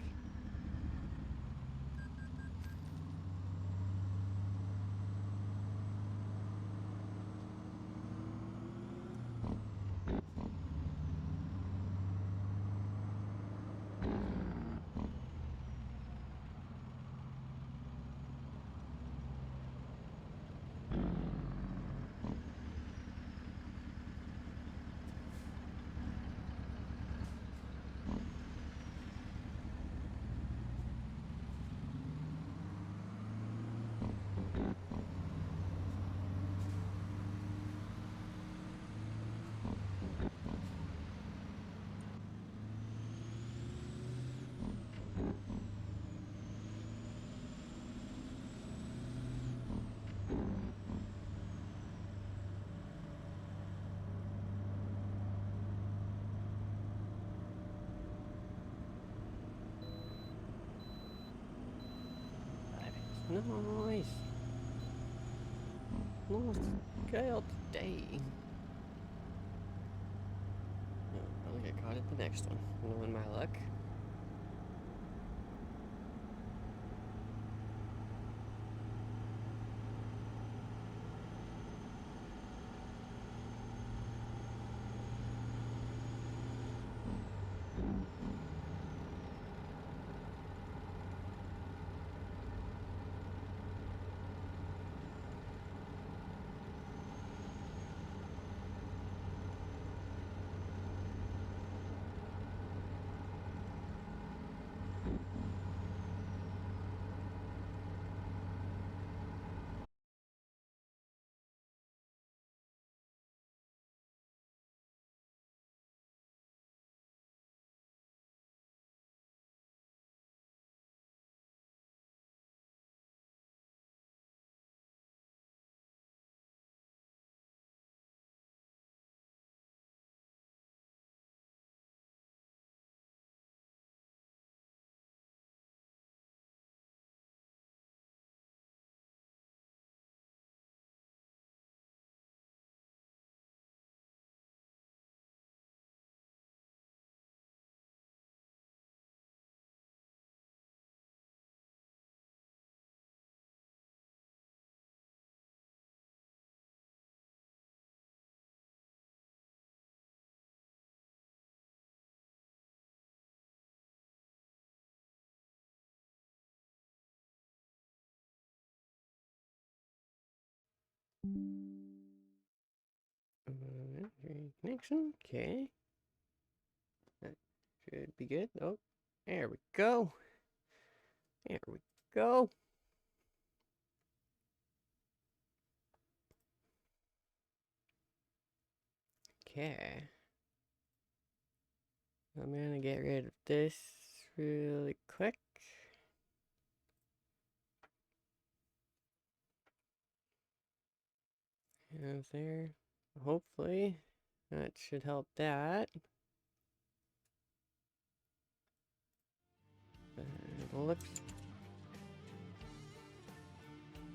Nice. Nice scale today. I'll get caught at the next one. Knowing my luck. Connection. Okay. That should be good. Oh, there we go. There we go. Okay. I'm gonna get rid of this really quick. And there. Hopefully, that should help that. It looks.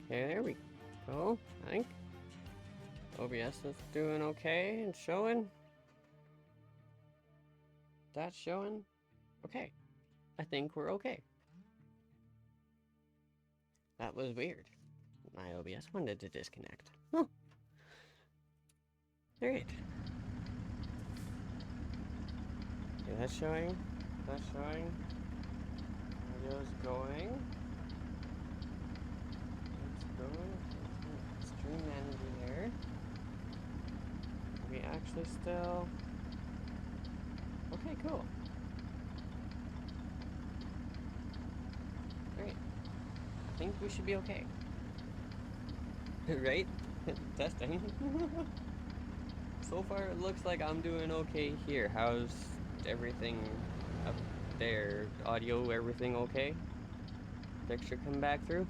Okay, there we go. I think OBS is doing okay and showing. That's showing. Okay. I think we're okay. That was weird. My OBS wanted to disconnect. Huh. Alright. Okay, that's showing. That's showing. Audio's going. Let's go. Stream manager there. We actually still. Okay, cool. Alright. I think we should be okay. Right? Testing. So far, it looks like I'm doing okay here. How's everything up there? Audio, everything okay? Picture come back through?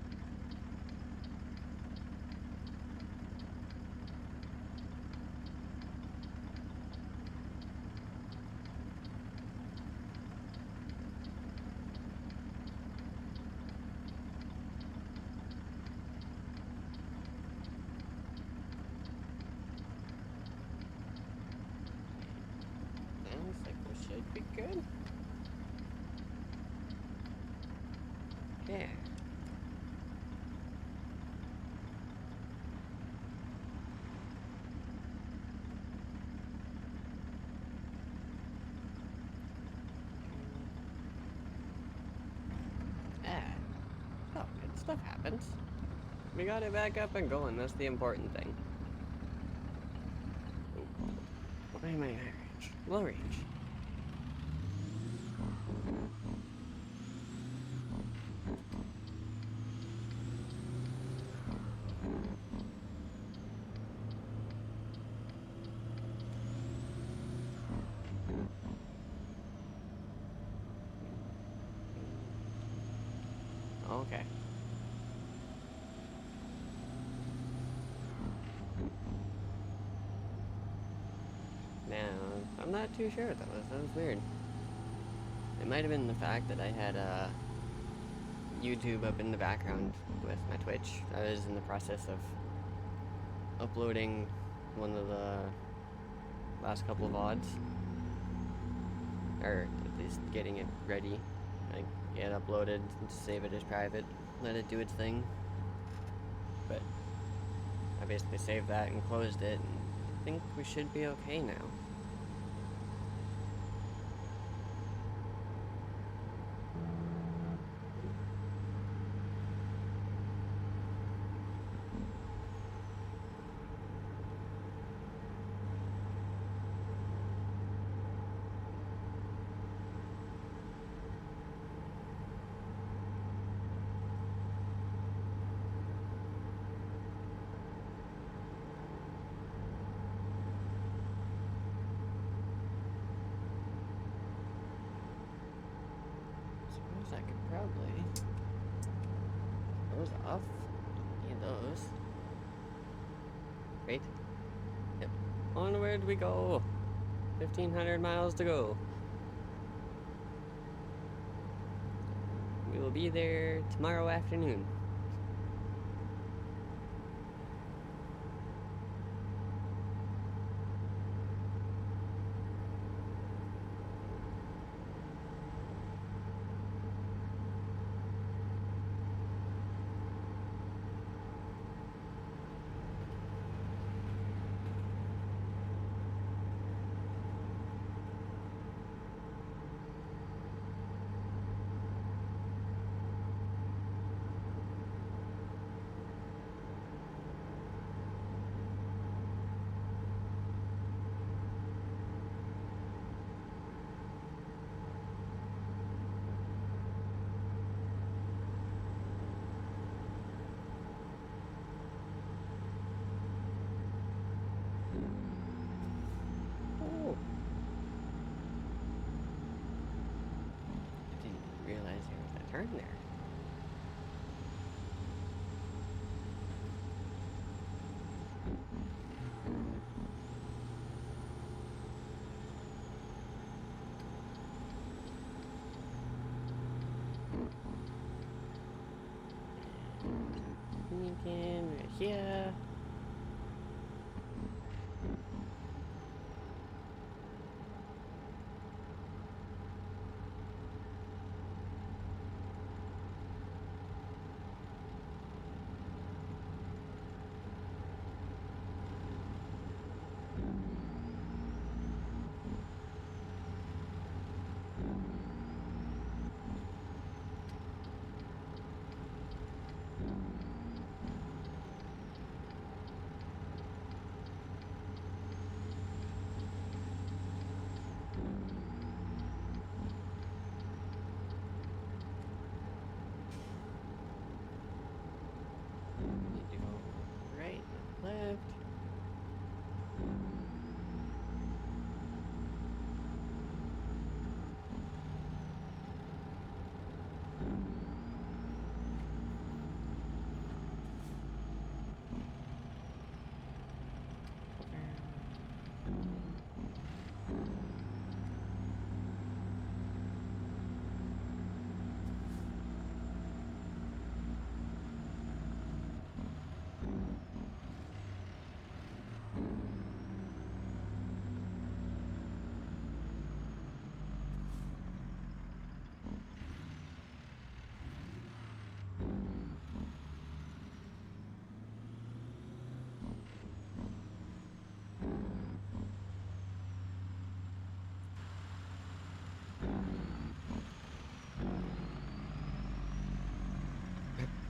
Sounds like we should be good. Yeah. Ah. Oh, good stuff happens. We got it back up and going. That's the important thing. Why am I high range? Low range. Okay. Now, I'm not too sure what that was. That was weird. It might have been the fact that I had YouTube up in the background with my Twitch. I was in the process of uploading one of the last couple of VODs. Or at least getting it ready. I get uploaded, save it as private, let it do its thing. But I basically saved that and closed it, and I think we should be okay now. Suppose I could probably close off. Need those. Great. Yep. Onward we go. 1,500 miles to go. We will be there tomorrow afternoon. Oh. I didn't realize there was a turn there. Again, right here.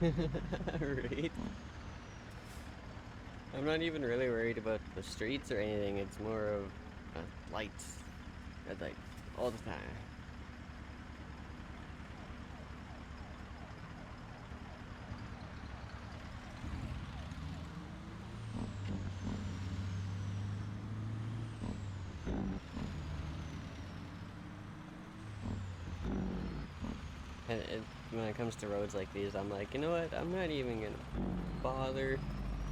Right? I'm not even really worried about the streets or anything. It's more of lights, red lights, all the time. And when it comes to roads like these, I'm like, you know what? I'm not even gonna bother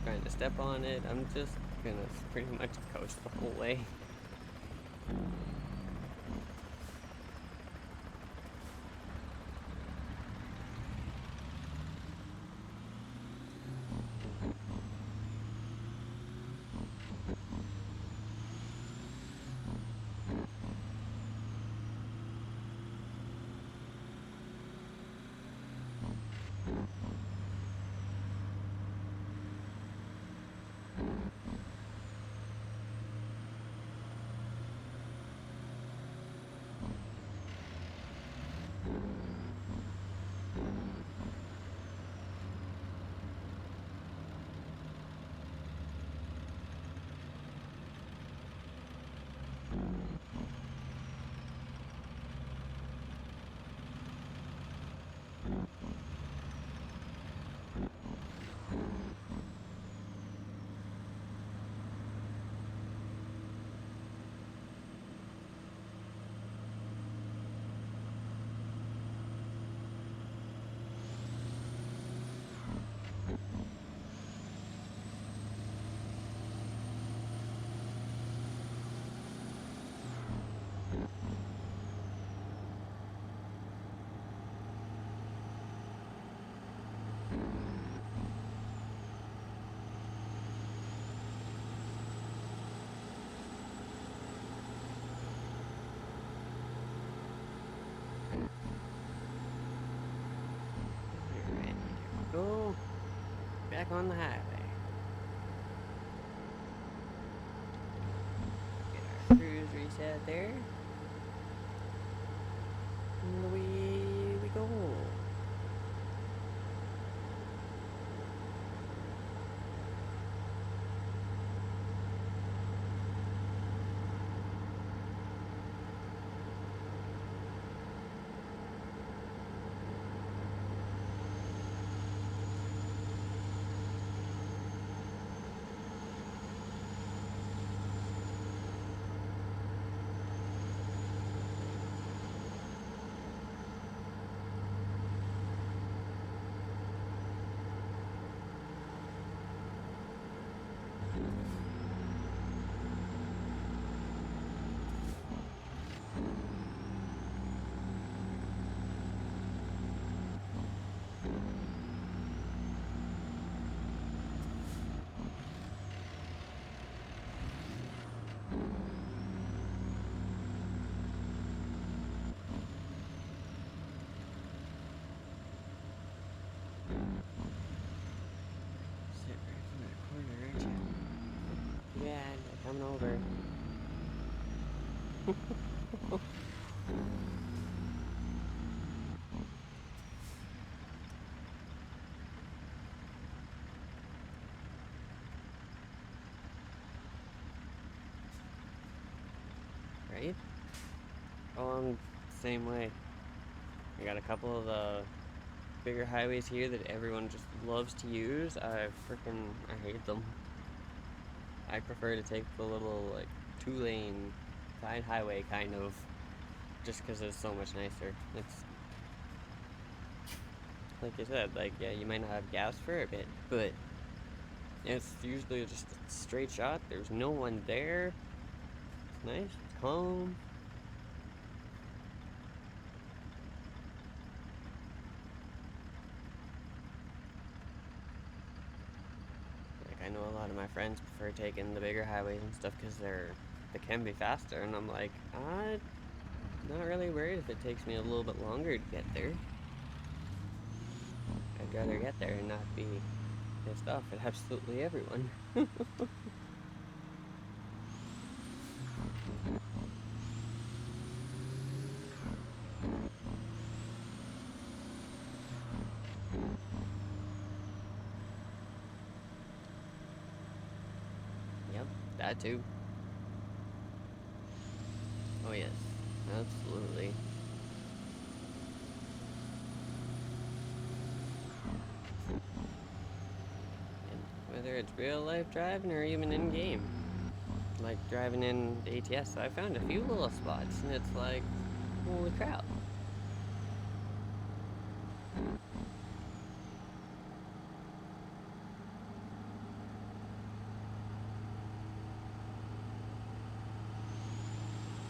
trying to step on it. I'm just gonna pretty much coast the whole way. Alright, go back on the highway. Get our cruise reset there. And away we go. Sit right in that corner, aren't you? Yeah, they're coming over. Right? Oh, I'm the same way. I got a couple of the bigger highways here that everyone just loves to use. I hate them. I prefer to take the little, like, two-lane side highway, kind of, just because it's so much nicer. It's, like you said, like, yeah, you might not have gas for a bit, but it's usually just a straight shot. There's no one there. It's nice. It's calm. Like, I know a lot of my friends prefer taking the bigger highways and stuff because they can be faster, and I'm like, I'm not really worried if it takes me a little bit longer to get there. I'd rather get there and not be pissed off at absolutely everyone. That too. Oh yes, absolutely. And whether it's real life driving or even in game, like driving in ATS, I found a few little spots, and it's like, holy crap.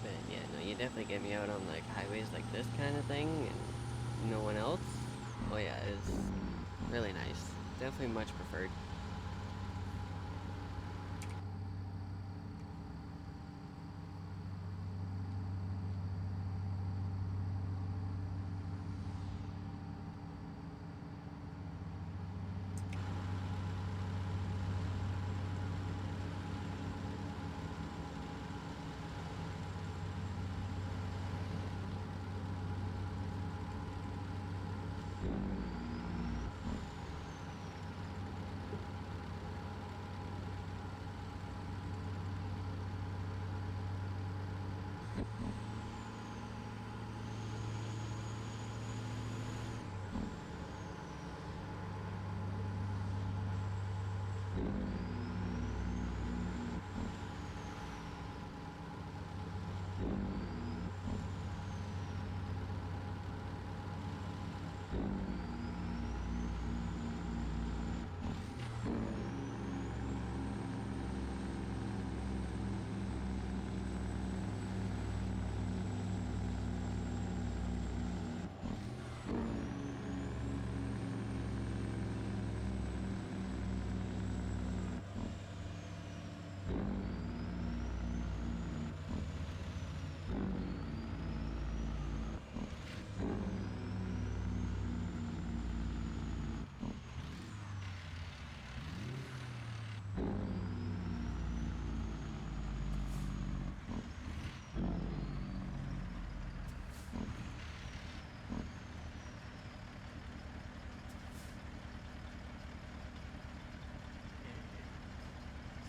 But yeah, no, you definitely get me out on like highways like this kind of thing, and no one else. Oh yeah, it's really nice. Definitely much preferred.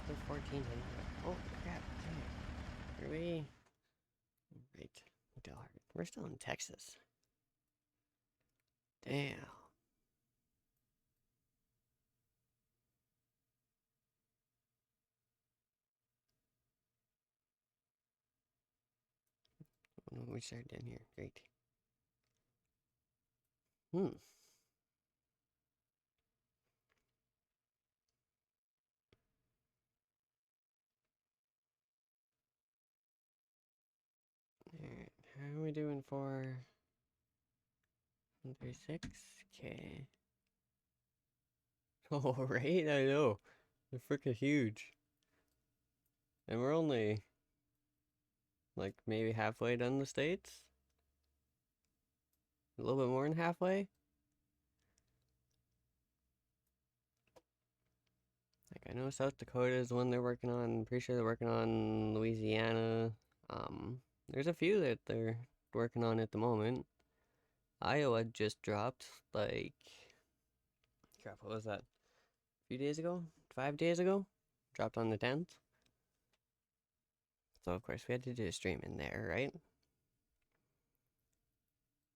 Still 1400. Oh crap! Dang. Are we? Right. We're still in Texas. Damn. We started in here. Great. Hmm. Alright. How are we doing for 136? Okay. Oh, right? I know. They're freaking huge. And we're only like maybe halfway done the states? A little bit more than halfway? Like I know South Dakota is the one they're working on. I'm pretty sure they're working on Louisiana. There's a few that they're working on at the moment. Iowa just dropped like crap, what was that? A few days ago? 5 days ago? Dropped on the 10th. So of course we had to do a stream in there, right?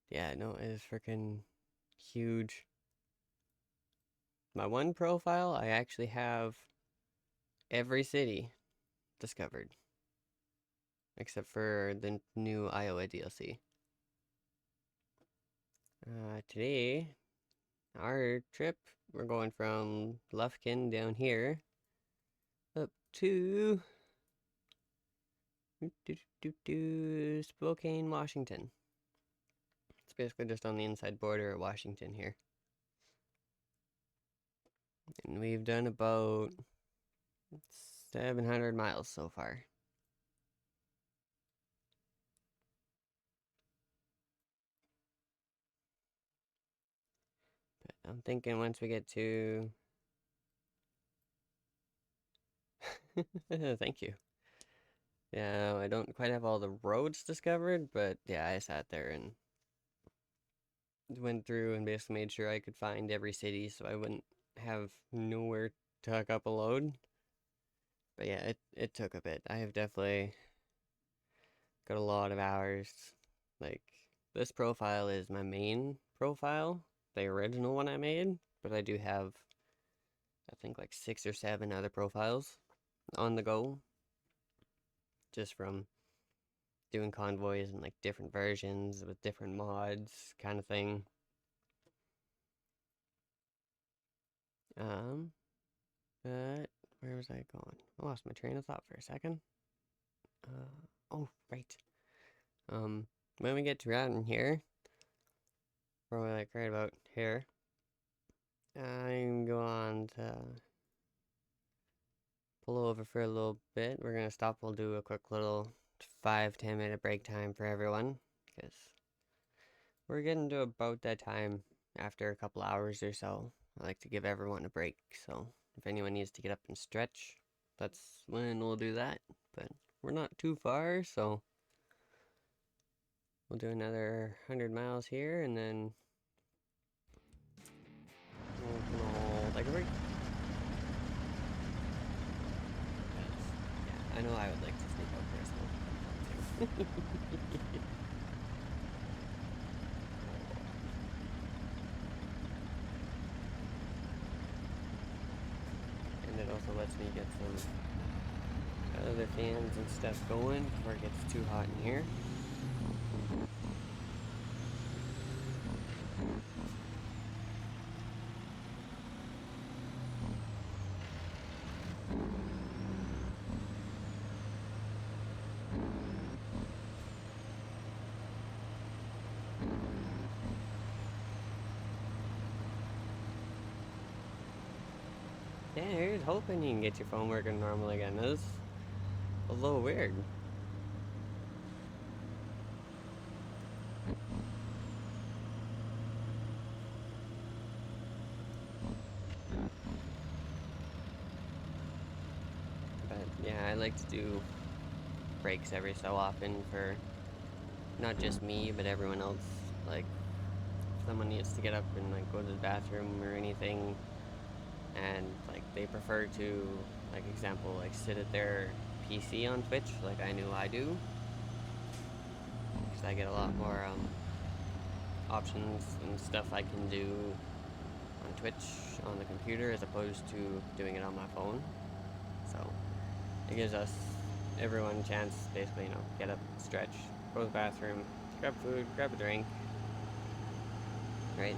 Yeah, no, it is freaking huge. My one profile, I actually have every city discovered. Except for the new Iowa DLC. Today, our trip, we're going from Lufkin down here up to Spokane, Washington. It's basically just on the inside border of Washington here. And we've done about 700 miles so far. But I'm thinking once we get to... Thank you. Yeah, I don't quite have all the roads discovered, but yeah, I sat there and went through and basically made sure I could find every city so I wouldn't have nowhere to hook up a load. But yeah, it took a bit. I have definitely got a lot of hours. Like, this profile is my main profile, the original one I made, but I do have, I think, like 6 or 7 other profiles on the go, just from doing convoys and like different versions with different mods kind of thing. Um, but where was I going? I lost my train of thought for a second. Oh, right. When we get to around here, probably like right about here, I'm going to pull over for a little bit. We're gonna stop. We'll do a quick little 5-10 minute break time for everyone, because we're getting to about that time after a couple hours or so. I like to give everyone a break, so if anyone needs to get up and stretch, that's when we'll do that. But we're not too far, so we'll do another 100 miles here, and then we'll take a break. Yeah, I know I would like to sneak out for a smoke. And it also lets me get some other fans and stuff going before it gets too hot in here. Yeah, here's hoping you can get your phone working normal again. That was a little weird. But yeah, I like to do breaks every so often for not just me, but everyone else. Like, if someone needs to get up and like go to the bathroom or anything, and like they prefer to, like, example, like sit at their PC on Twitch, like I knew I do, because I get a lot more options and stuff I can do on Twitch on the computer as opposed to doing it on my phone. So it gives us everyone a chance, basically, get up, stretch, go to the bathroom, grab food, grab a drink, right?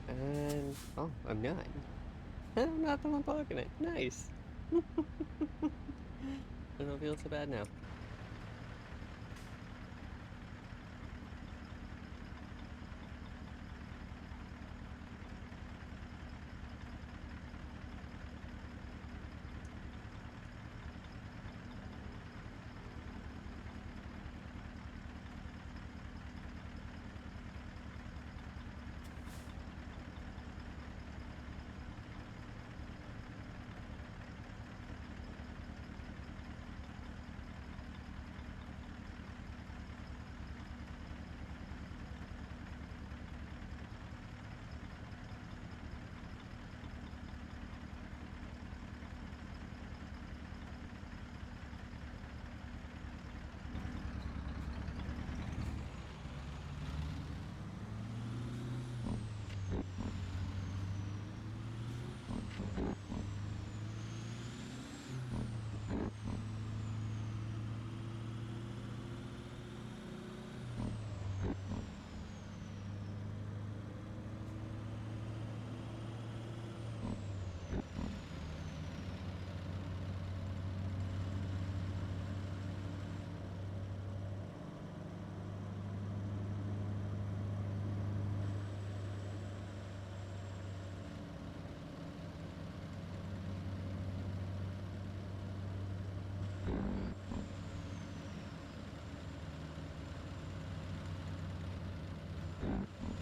And oh, I'm not. I'm not the one blocking it. Nice. I don't feel so bad now.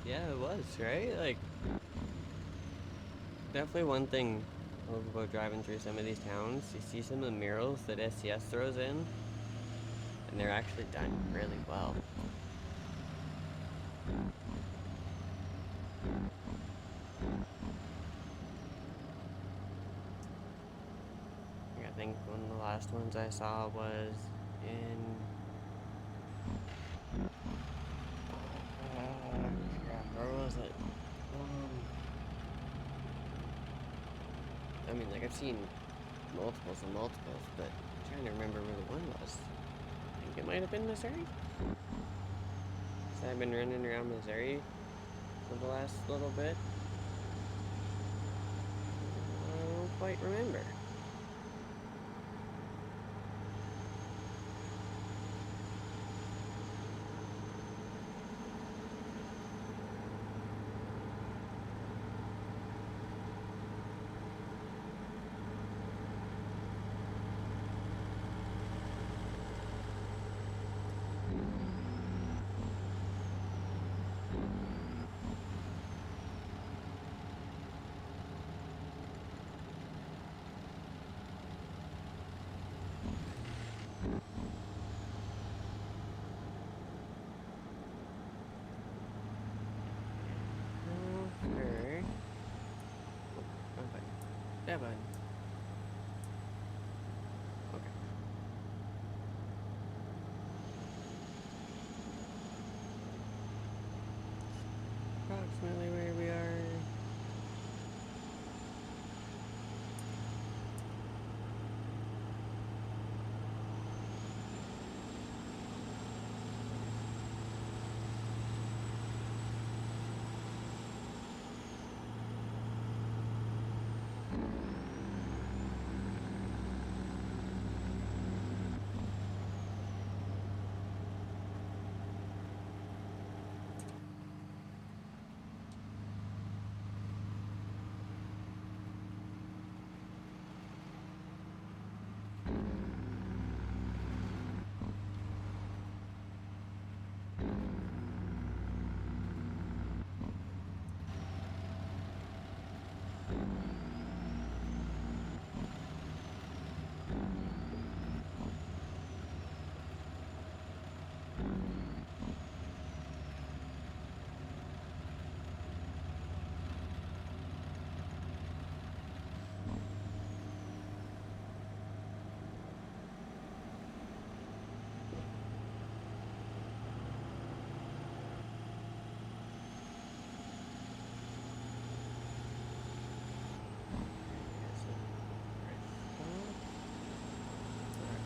Yeah, it was, right? Like, definitely one thing I love about driving through some of these towns, you see some of the murals that SCS throws in, and they're actually done really well. I think one of the last ones I saw was in crap, where was it? I mean, like, I've seen multiples and multiples, but I'm trying to remember where the one was. I think it might have been Missouri. So I've been running around Missouri for the last little bit. I don't quite remember. Sure. Okay. Devon. Okay. Approximately where we are.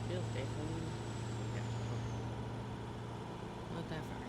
Fuel station. Yeah. Not that far.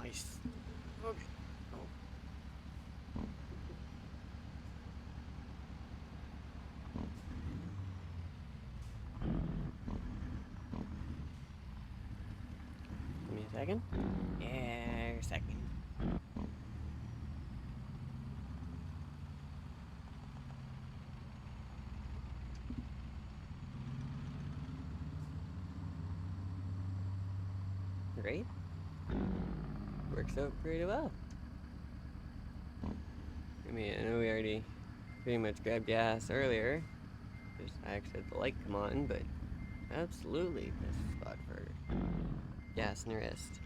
Nice. Okay. Oh. Give me a second. Yeah, a second. Great. Works out pretty well. I mean, I know we already pretty much grabbed gas earlier. Just I actually had the light come on, but absolutely this spot for gas and rest.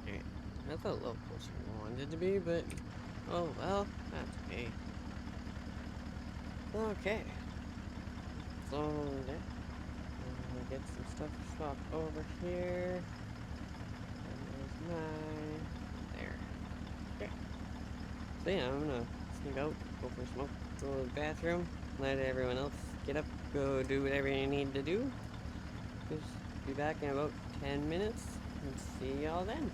Okay. That's a little closer than I wanted it to be, but oh well, that's okay. Okay. So yeah, we'll get some stuff swapped over here. And there's mine. There. Okay. So yeah, I'm gonna sneak out, go for a smoke, go to the bathroom, let everyone else get up, go do whatever you need to do. Just be back in about 10 minutes and see y'all then.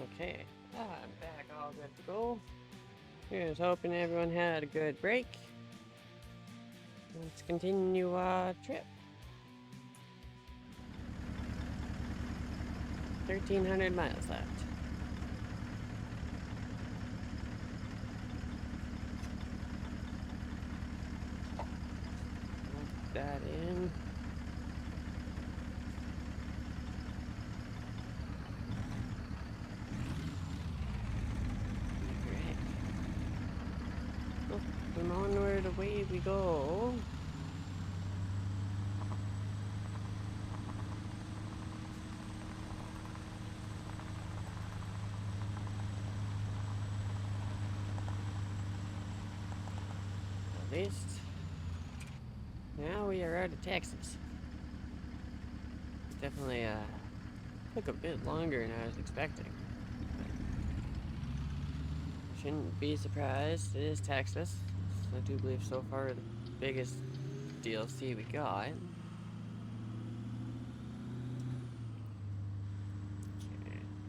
Okay, I'm back all good to go. Here's hoping everyone had a good break. Let's continue our trip. 1,300 miles left. Put that in. Alright. Oh, and onward away we go. At least now we are out of Texas. Definitely took a bit longer than I was expecting. Shouldn't be surprised. It is Texas. I do believe so far the biggest DLC we got. Okay,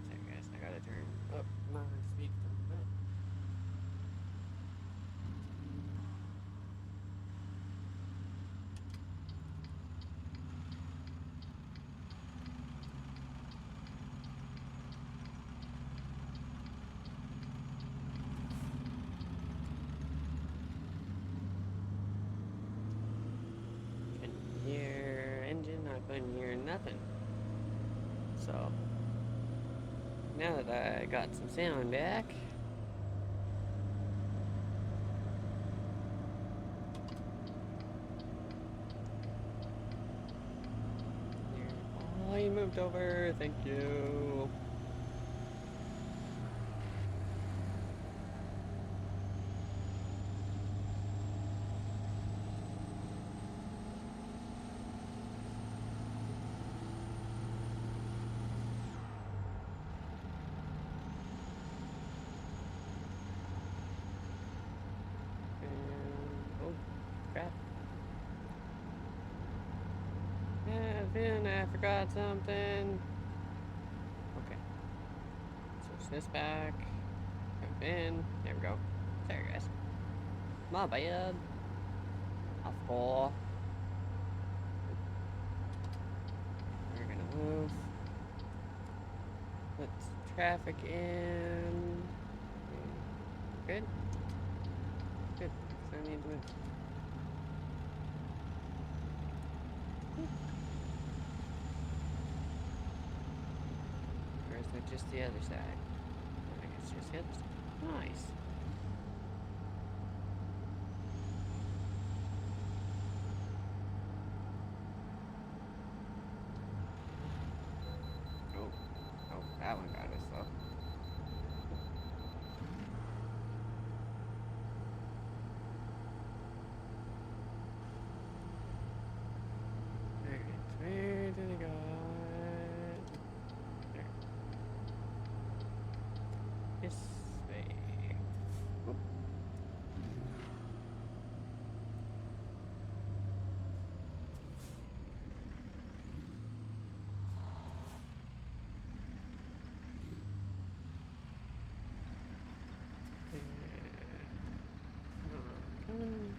sorry guys, I gotta turn up my speed a bit. Couldn't hear engine, I couldn't hear nothing. So, now that I got some sound back, oh, he moved over, thank you. And, oh, crap. Then I forgot something. Okay. Switch this back. Jump in. There we go. Sorry, guys. My bad. Off ball. We're gonna move. Put traffic in. Good. Good. So I need to move. Or is it just the other side? I guess just the other side. Nice. Oh, that one got us though. Alright, where did it go? There. This way. Oop. Coming.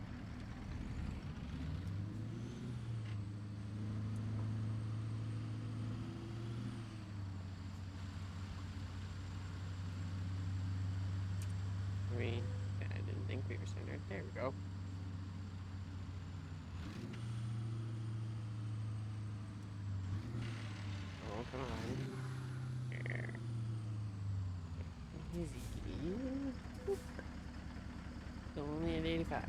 I didn't think we were centered. There we go. Oh, come on. There. Easy. Only at 85.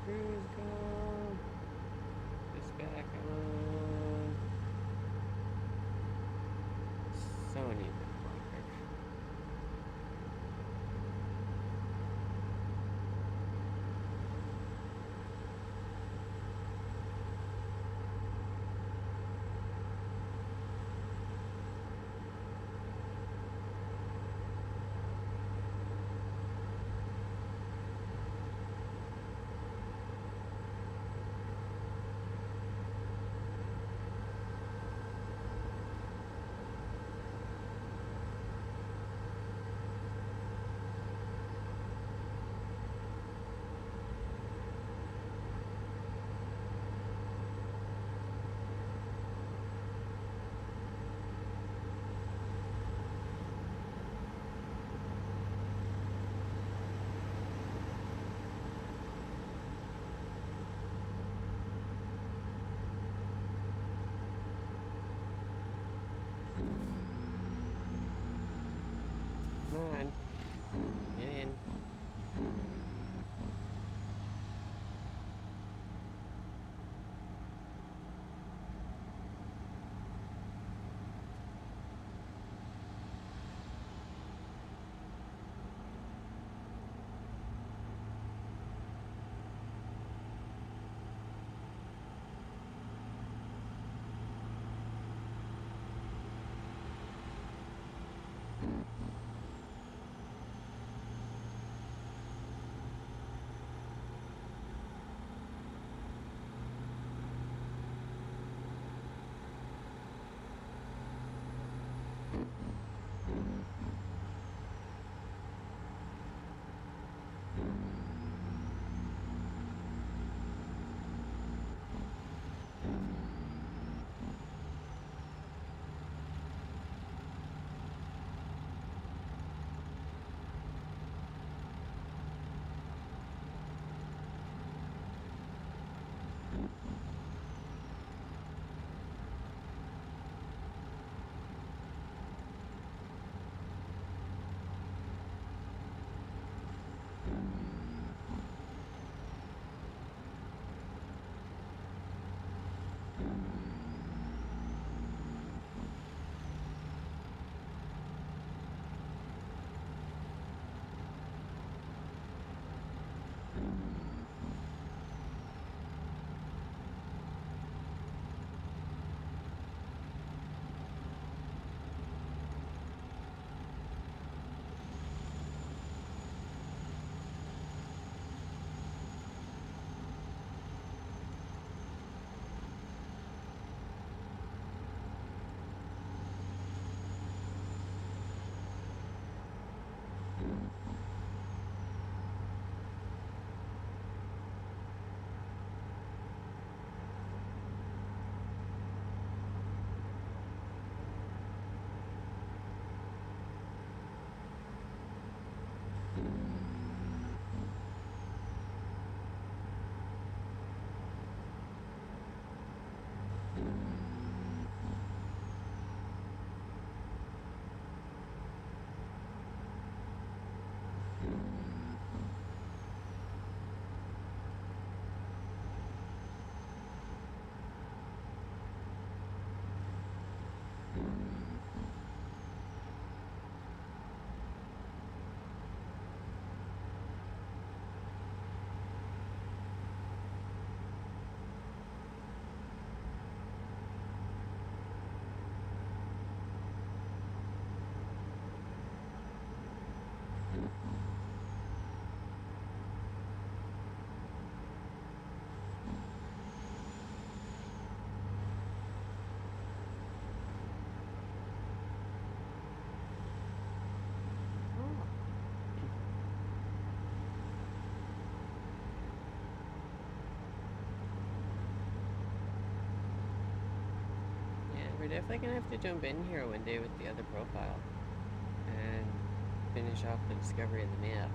cruise come? This back on. So need that bunker. Come on. Get in. We're definitely gonna have to jump in here one day with the other profile and finish off the discovery of the map.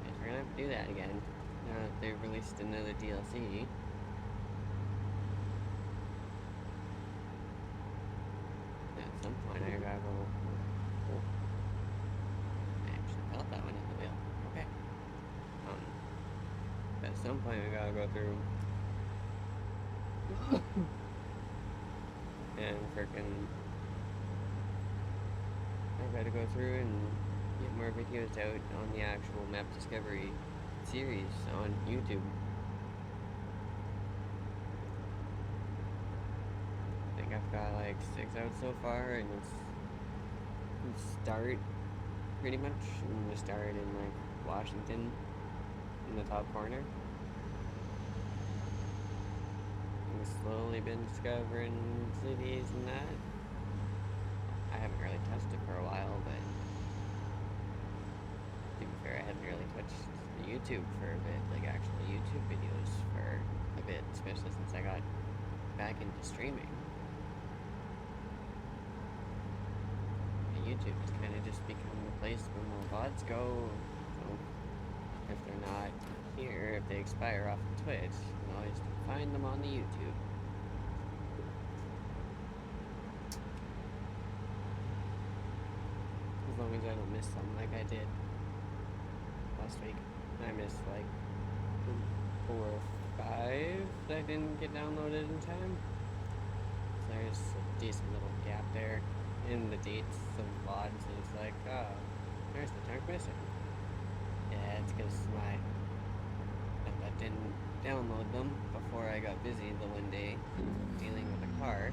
Guess we're gonna have to do that again now that they've released another DLC. At some point I gotta go. Oh, I actually felt that one in the wheel. Okay. some point we gotta go through and frickin' I gotta go through and get more videos out on the actual map discovery series on YouTube. I think I've got like 6 out so far, and it's start pretty much. I'm gonna start in like Washington in the top corner. I've slowly been discovering cities and that. I haven't really touched it for a while, but to be fair, I haven't really touched YouTube for a bit, like actual YouTube videos for a bit, especially since I got back into streaming. YouTube has kind of just become the place where more VODs go. So if they're not here, if they expire off of Twitch, you can always find them on the YouTube. As long as I don't miss some like I did last week. I missed like 4 or 5 that I didn't get downloaded in time. So there's a decent little gap there in the dates of VODs, and it's like, oh, there's the chunk missing. Yeah, it's because I didn't download them before I got busy the one day dealing with a car.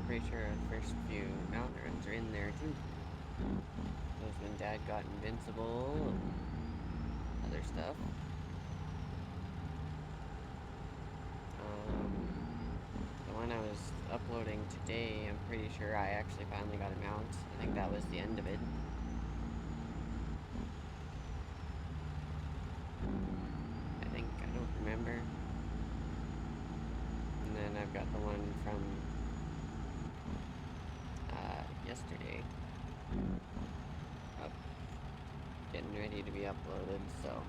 Pretty sure the first few mountain runs are in there too. That was when Dad got Invincible and other stuff. The one I was uploading today, I'm pretty sure I actually finally got a mount. I think that was the end of it. I don't remember. And then I've got the one from yesterday, up, getting ready to be uploaded, so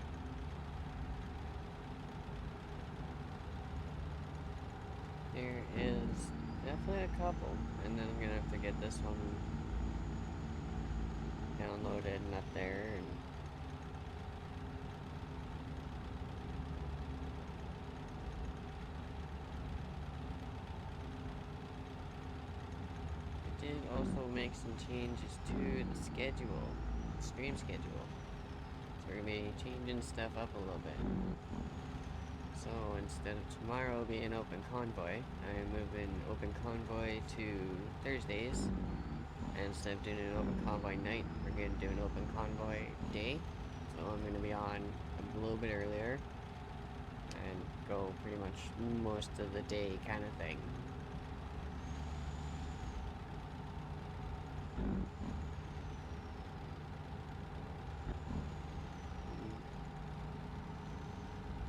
there is definitely a couple, and then I'm gonna have to get this one downloaded and up there, and did also make some changes to the schedule, stream schedule. So we're going to be changing stuff up a little bit. So instead of tomorrow being open convoy, I'm moving open convoy to Thursdays. And instead of doing an open convoy night, we're going to do an open convoy day. So I'm going to be on a little bit earlier and go pretty much most of the day kind of thing.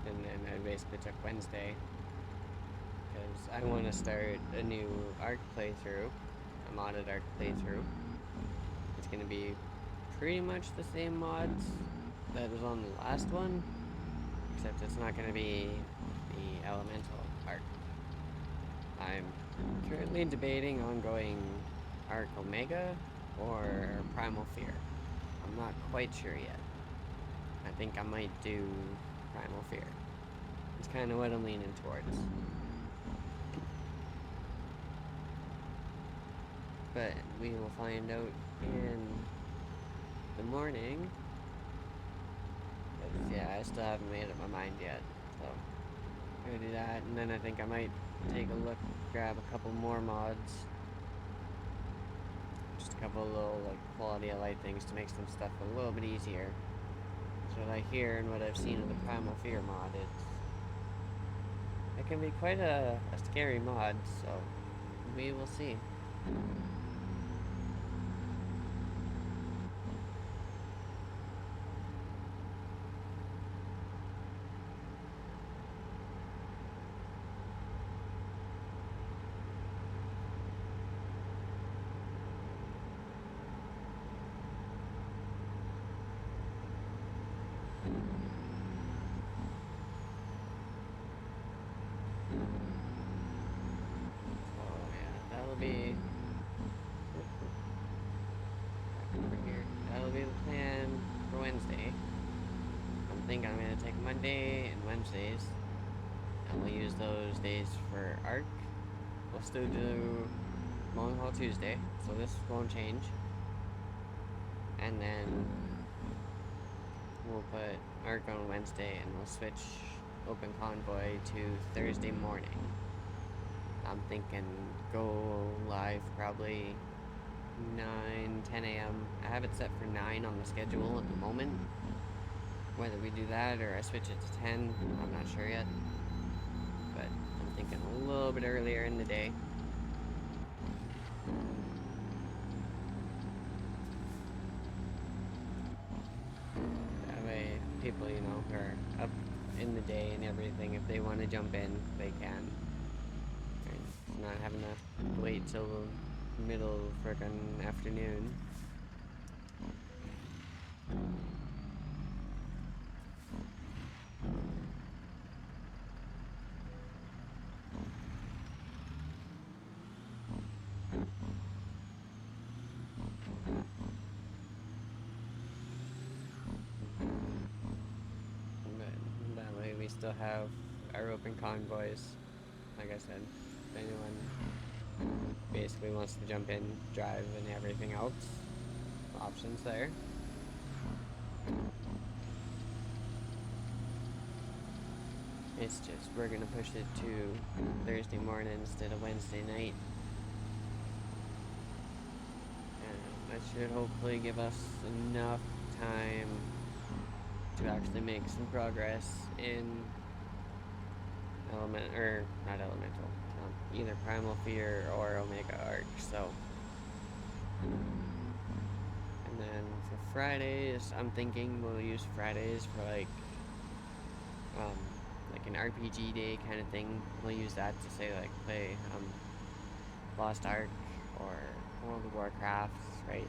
And then I basically took Wednesday because I want to start a new ARC playthrough, a modded ARC playthrough. It's going to be pretty much the same mods that was on the last one, except it's not going to be the elemental ARC. I'm currently debating on going ARC Omega or Primal Fear. I'm not quite sure yet. I think I might do Primal Fear. It's kind of what I'm leaning towards. But we will find out in the morning. Yeah, I still haven't made up my mind yet. So I'm gonna do that, and then I think I might take a look, grab a couple more mods. Just a couple of little like quality of life things to make some stuff a little bit easier. So what I hear and what I've seen of the Primal Fear mod, it can be quite a scary mod, so we will see. Wednesday. I'm thinking I'm gonna take Monday and Wednesdays, and we'll use those days for ARC. We'll still do long haul Tuesday, so this won't change. And then we'll put ARC on Wednesday, and we'll switch open convoy to Thursday morning. I'm thinking go live probably 9, 10 a.m. I have it set for 9 on the schedule at the moment. Whether we do that or I switch it to 10, I'm not sure yet. But I'm thinking a little bit earlier in the day. That way people, you know, who are up in the day and everything, if they want to jump in, they can. And not having to wait till the middle of frickin' afternoon. But that way we still have our open convoys. Like I said, if anyone basically wants to jump in, drive, and everything else, options there. It's just we're gonna push it to Thursday morning instead of Wednesday night. And that should hopefully give us enough time to actually make some progress in not elemental, either Primal Fear or Omega Arc. So, and then for Fridays, I'm thinking we'll use Fridays for like an RPG day kind of thing. We'll use that to say like play Lost Ark or World of Warcraft, right?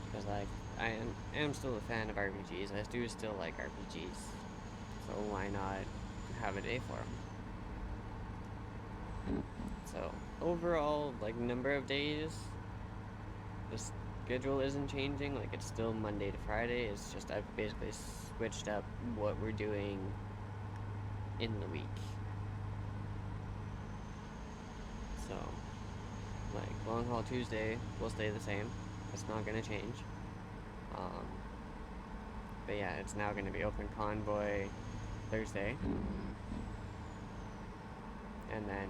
Because like I am still a fan of RPGs. I do still like RPGs, so why not have a day for them? So overall, like number of days, the schedule isn't changing. Like it's still Monday to Friday. It's just I've basically switched up what we're doing in the week. So, like long haul Tuesday will stay the same. It's not gonna change. But yeah, it's now gonna be open convoy Thursday, and then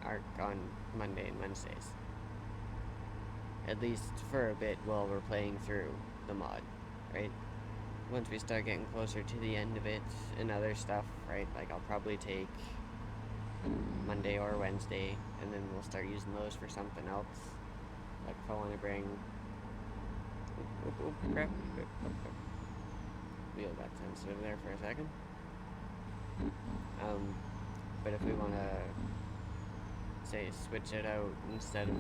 ARC on Monday and Wednesdays. At least for a bit while we're playing through the mod, right? Once we start getting closer to the end of it and other stuff, right? Like I'll probably take Monday or Wednesday, and then we'll start using those for something else. Like if I want to bring... crap. Wheel got sensitive there for a second. But if we want to, say, switch it out instead of...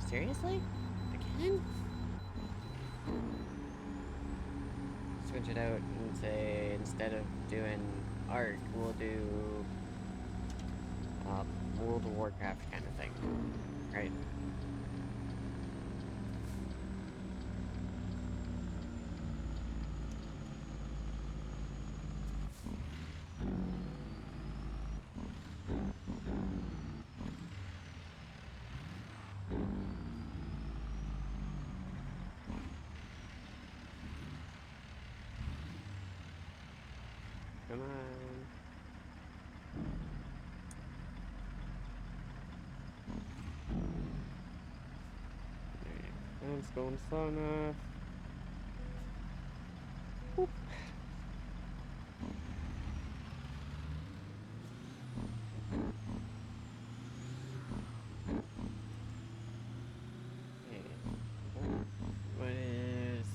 Seriously? Again? Switch it out and say, instead of doing ARC, we'll do World of Warcraft kind of thing, right? Come on. It's going slow enough. Whoop. Okay. What is...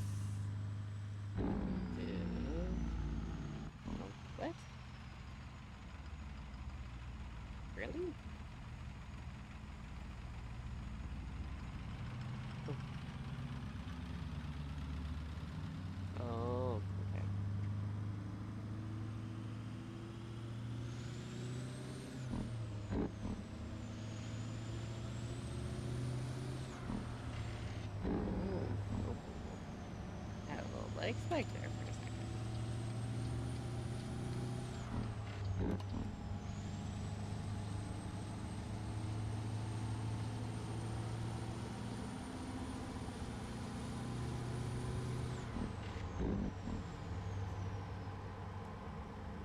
What? Really? Oh, okay. like spike there for a second.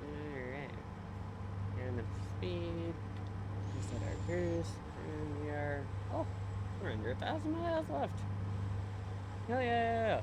Alright. And up speed. We set our cruise. And we are. Oh! We're under 1,000 miles left. Hell yeah!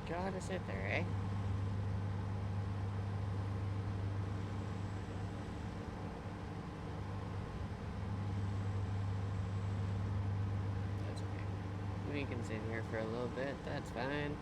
Gotta sit there, eh? That's okay. We can sit here for a little bit, that's fine.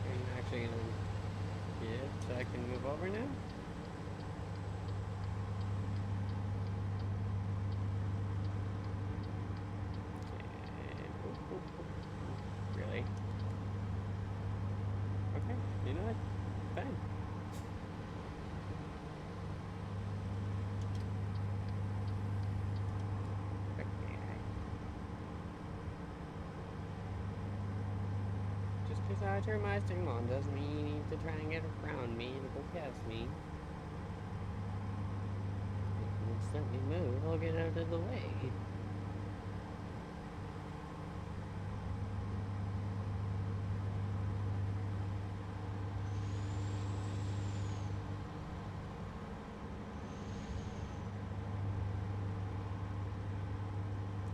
Are you actually gonna... Yeah, so I can move over now? Really? Okay, you know what? Fine. Okay. Just because I turn my signal on doesn't mean you need to try and get around me and go past me. Just let me move, I'll get out of the way.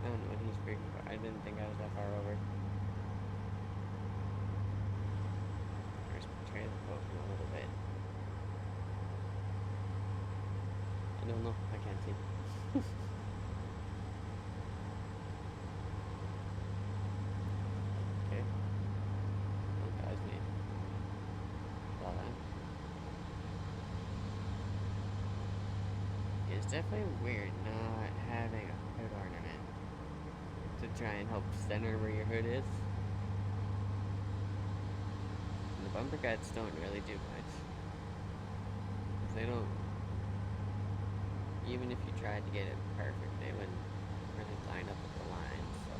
I don't know what he's freaking for. I didn't think I was that far over. Where's my transport in a little bit? I don't know. I can't see. Okay. Don't guys me. Well then. It's definitely weird not having a hood ornament to try and help center where your hood is. And the bumper guts don't really do much. 'Cause they don't... Even if you tried to get it perfect, they wouldn't really line up with the lines, so...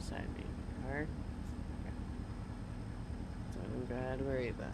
beside me. Car? Okay. So I don't gotta worry about it.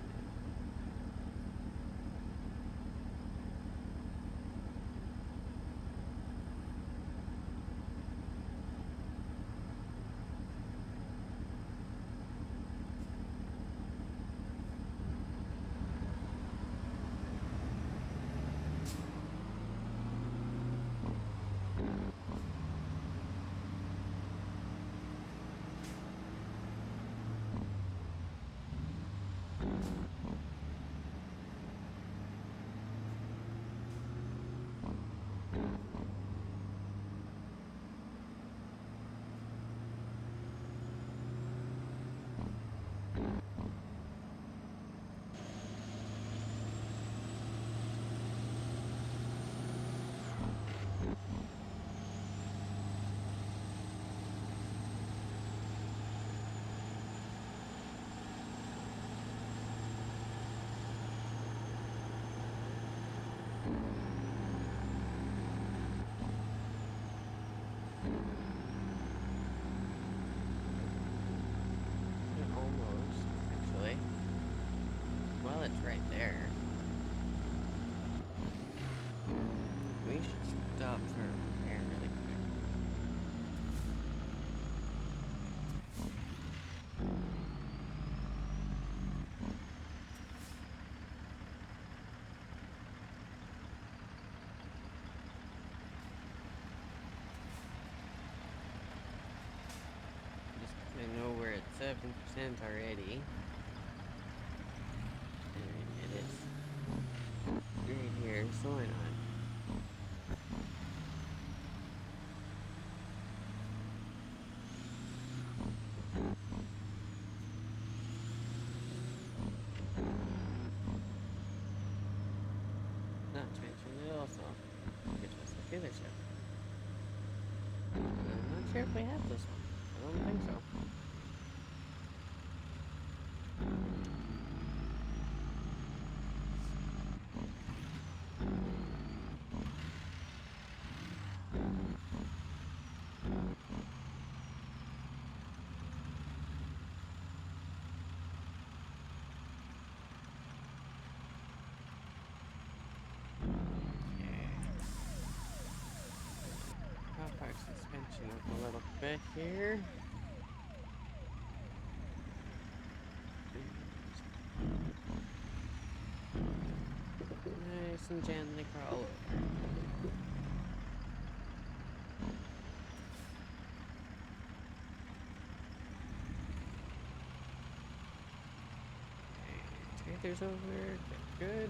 Almost, actually. Well, it's right there. We should stop for a repair really quick. Just 'cause I know we're at 7% already. And it is right here, so why not? Not to mention it also gives us a dealership. I'm not sure if we have this one. I don't think so. I'll park suspension up a little bit here. Nice and gently crawl over. Okay, trailer's over. Good.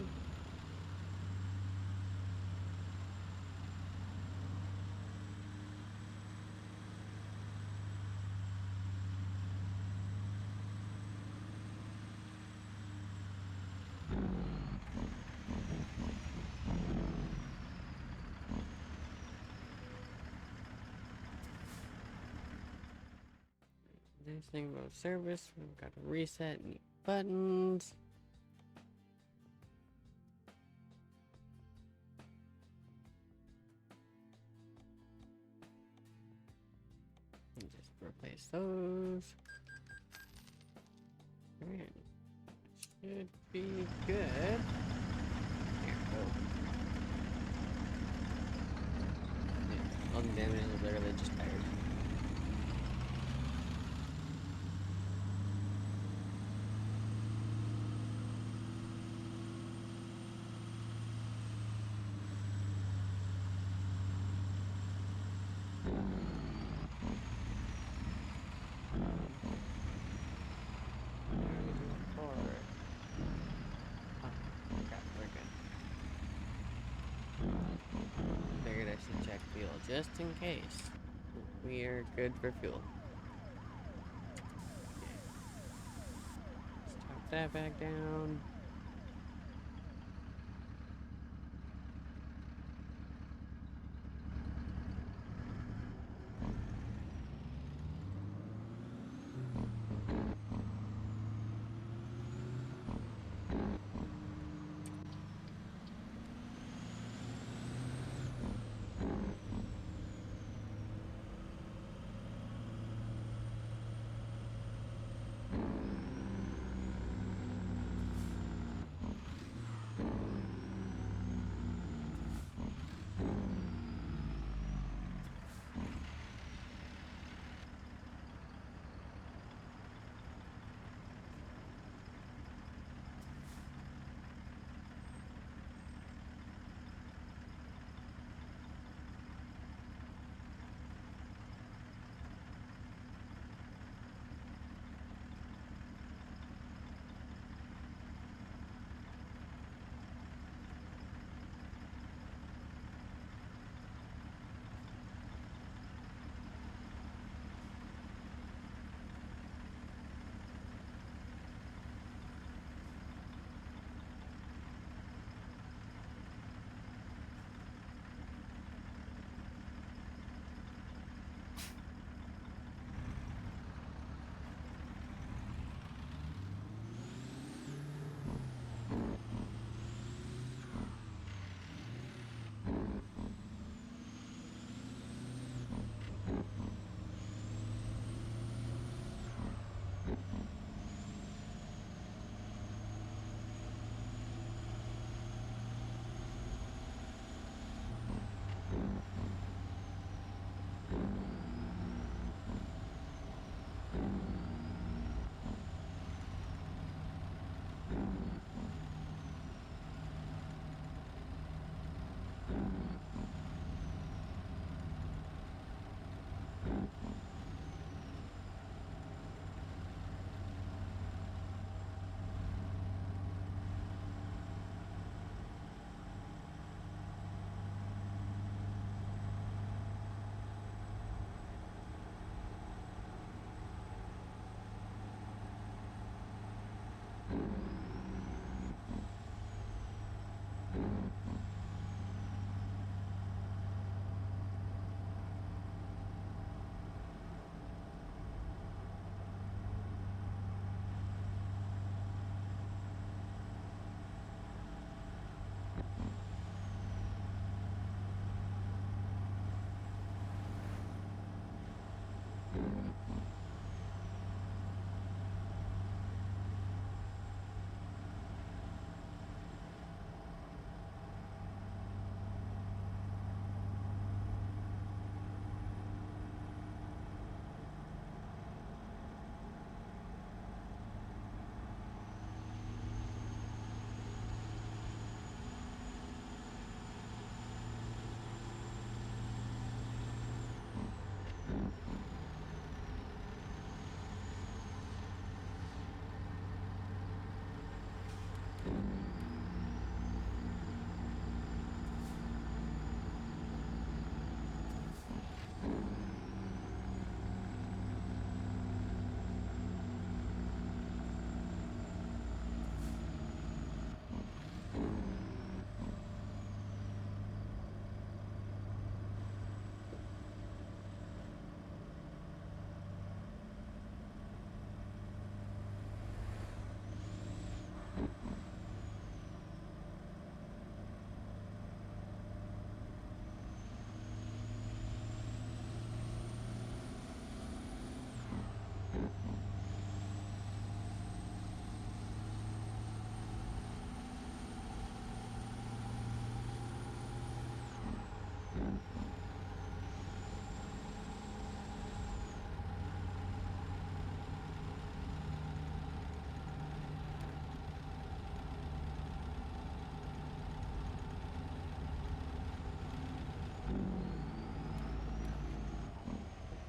Nice thing about service, we've got to reset any buttons. And just replace those. Alright. Should be good. Here, go. Yeah, all the damage is literally just tired. Fuel just in case. We are good for fuel. Let's top that back down.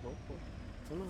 Oh, oh, come on.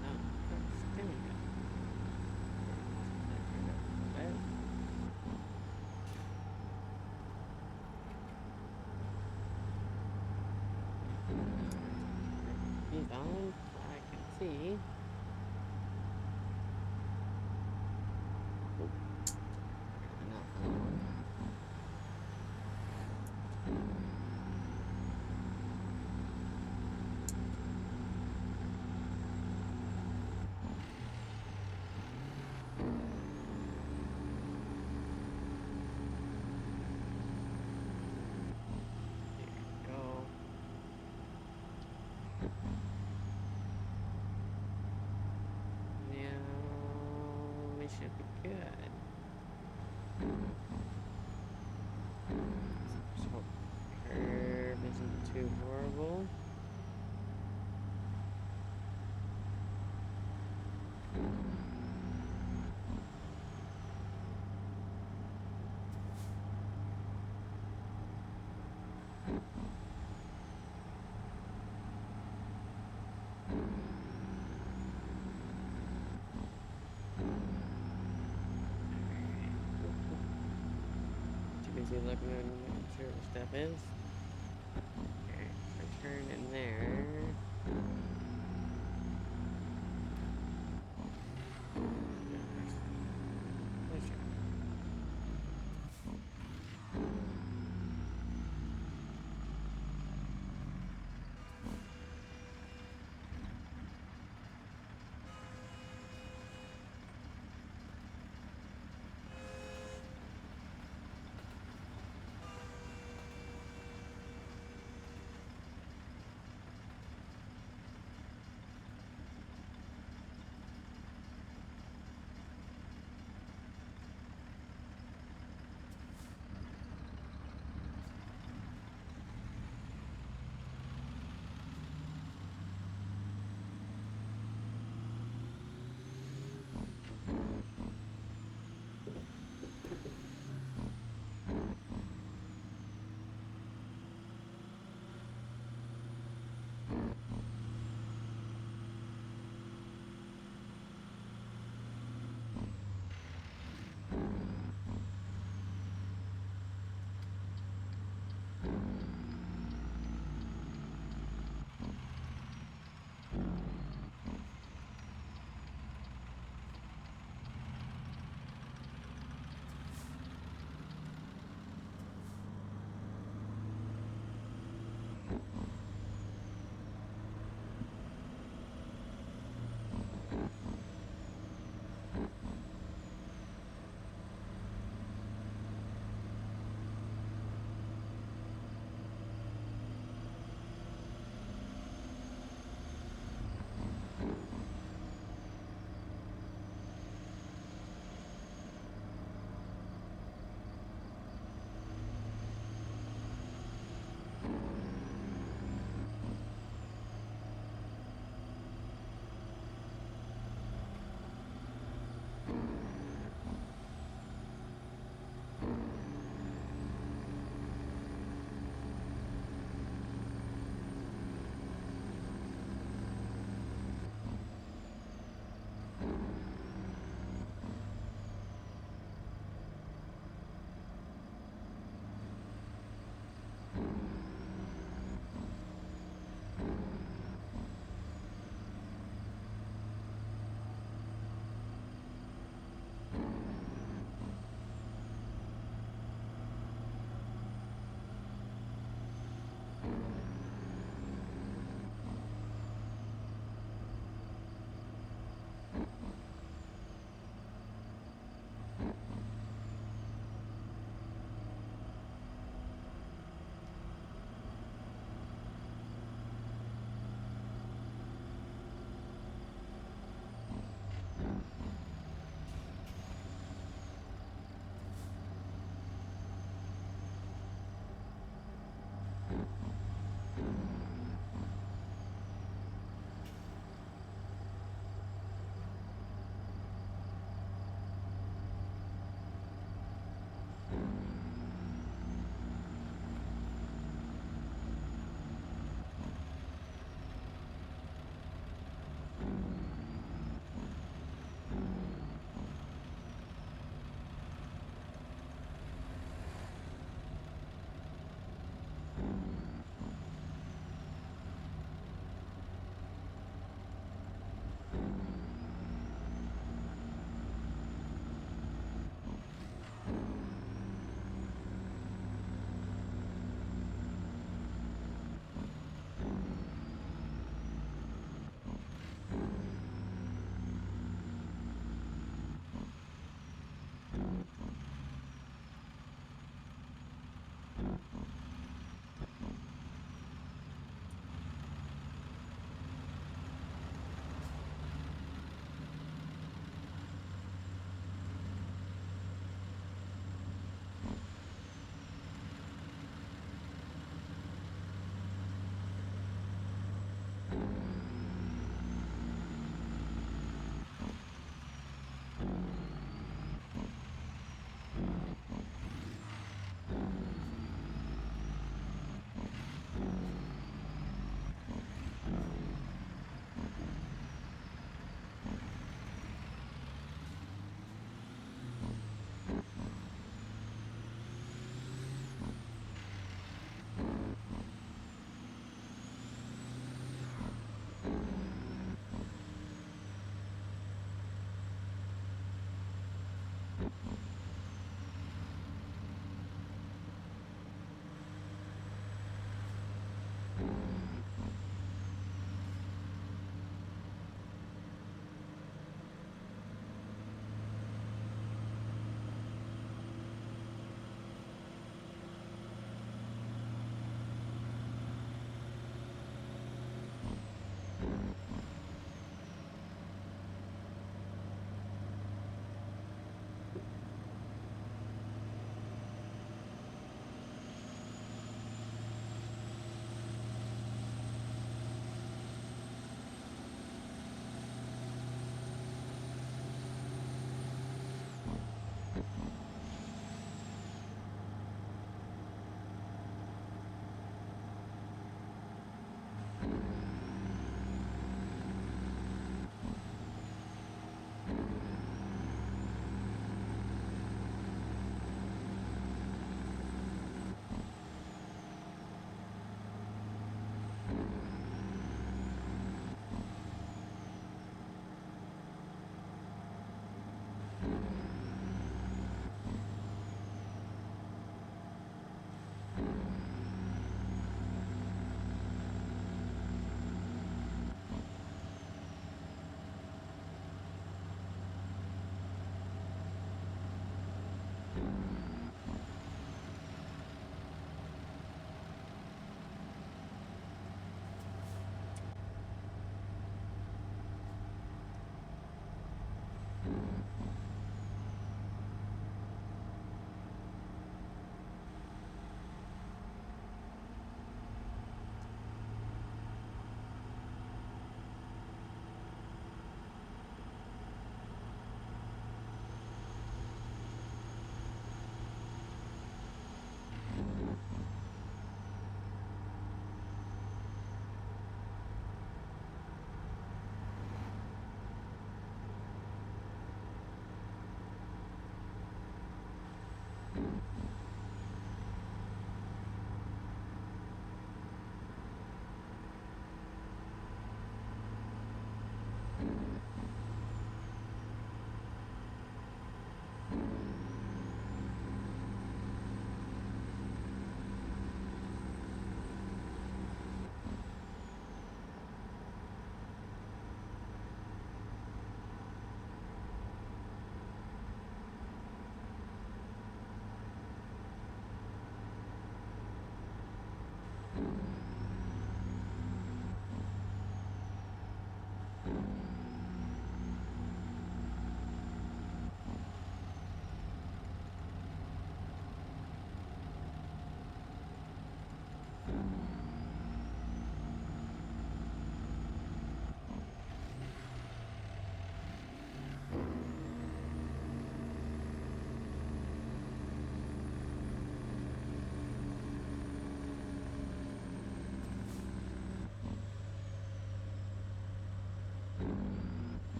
Oh, there we go. He's on. I can see. Oh, not for long. There we go. Now we should be good. So curve isn't too horrible. Too busy looking at making sure what stuff is. Okay, so turn in there. Let's try.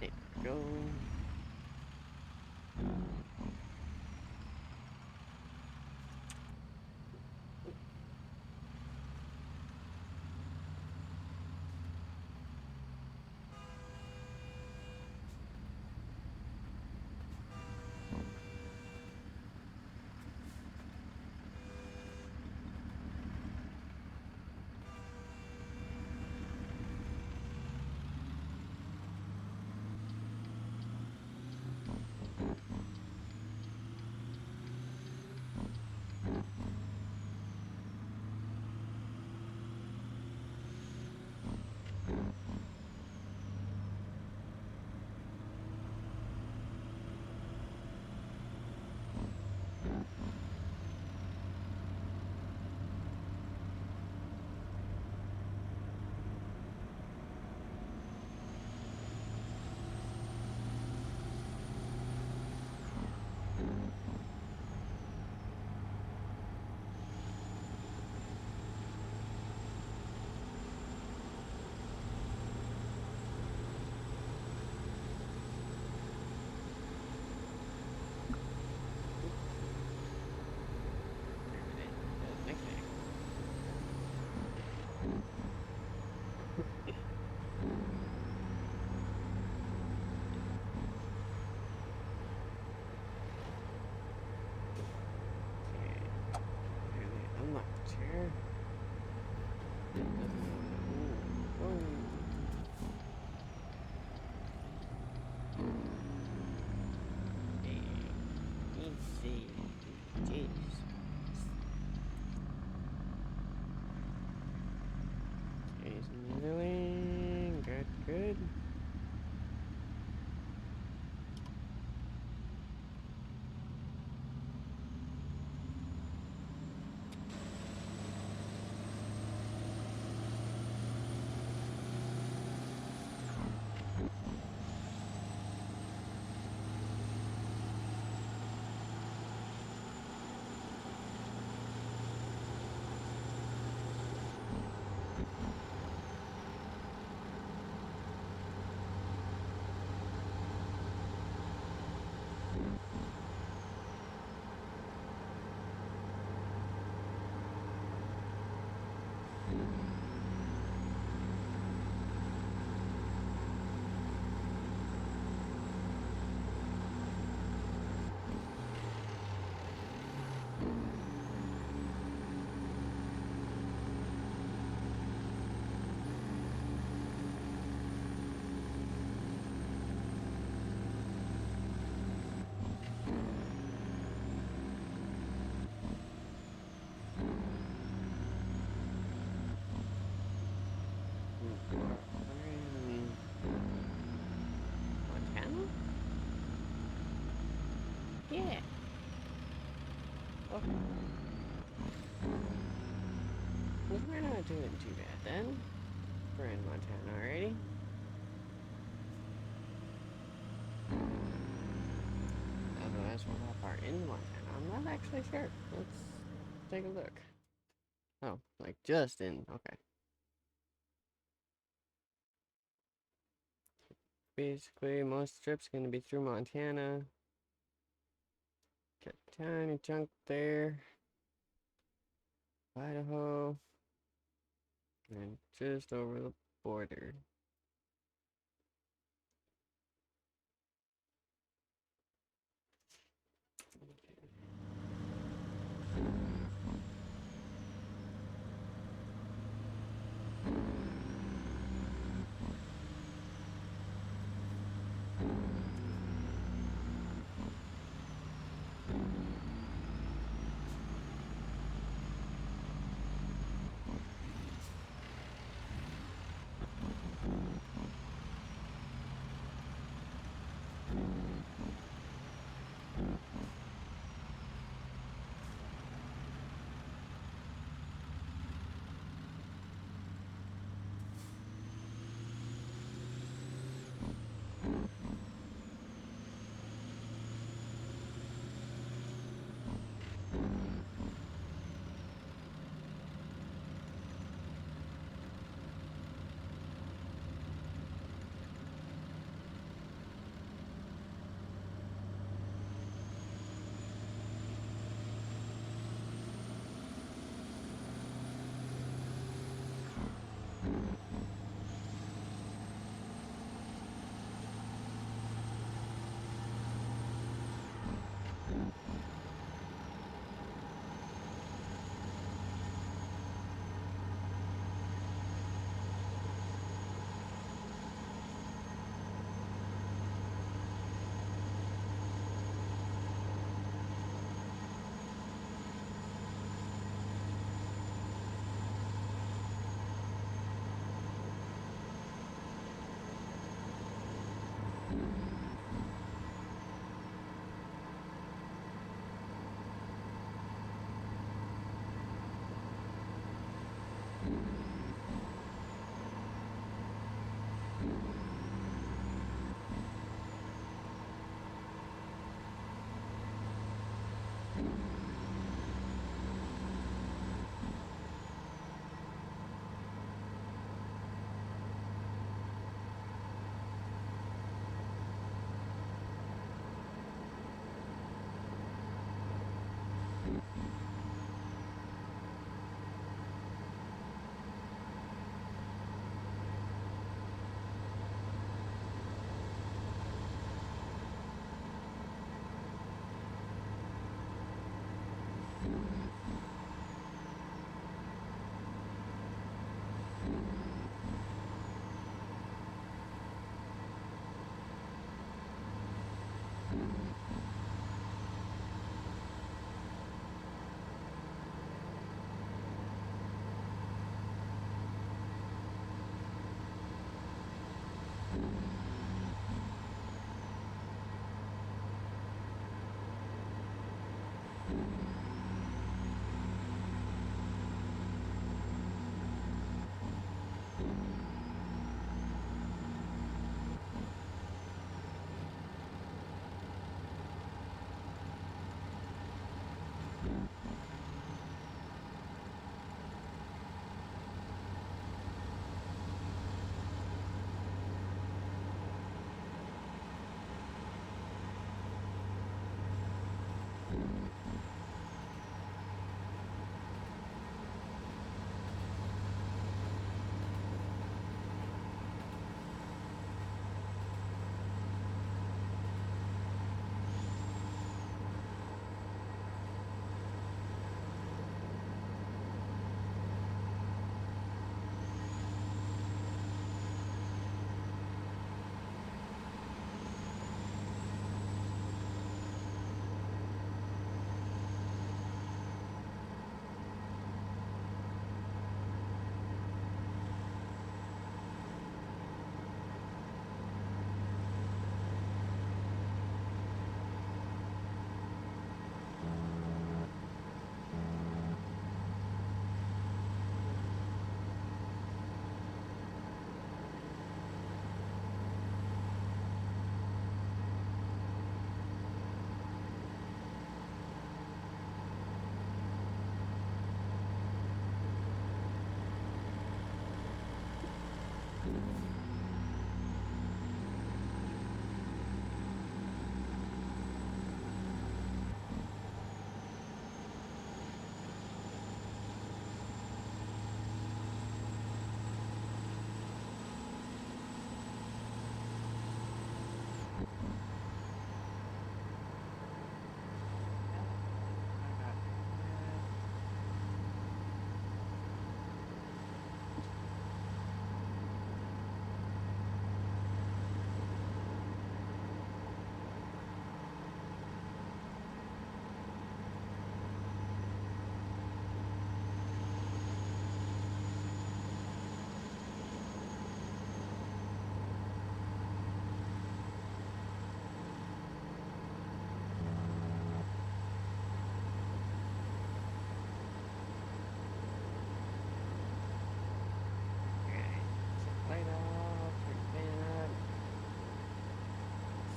There we go. then. We're in Montana already. Although as for how far into Montana, I'm not actually sure. Let's take a look. Oh, like just in. Okay. Basically, most trips going to be through Montana. Got a tiny chunk there. Idaho. And just over the border.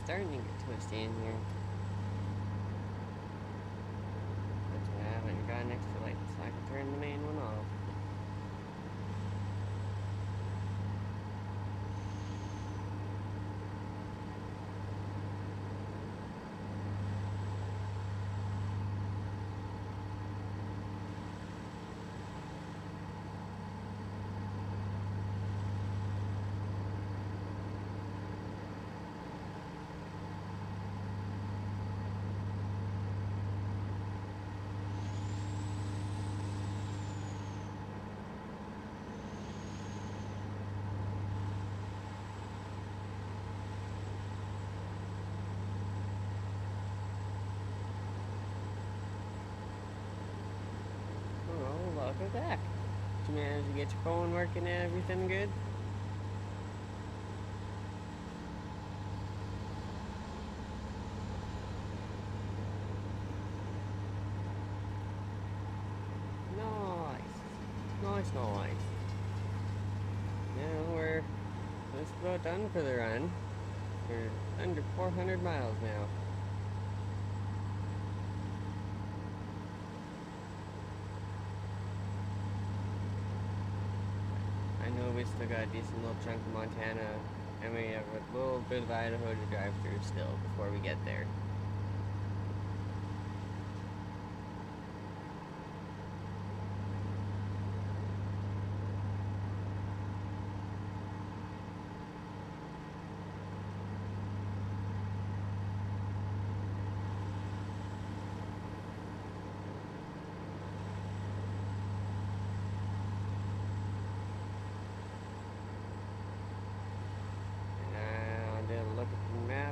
starting to get twisty in here. That's why I haven't got an extra light so I can turn the main one off. Oh, welcome back. Did you manage to get your phone working and everything good? Nice. Nice, nice. Now we're just about done for the run. We're under 400 miles now. I know we still got a decent little chunk of Montana, and we have a little bit of Idaho to drive through still before we get there.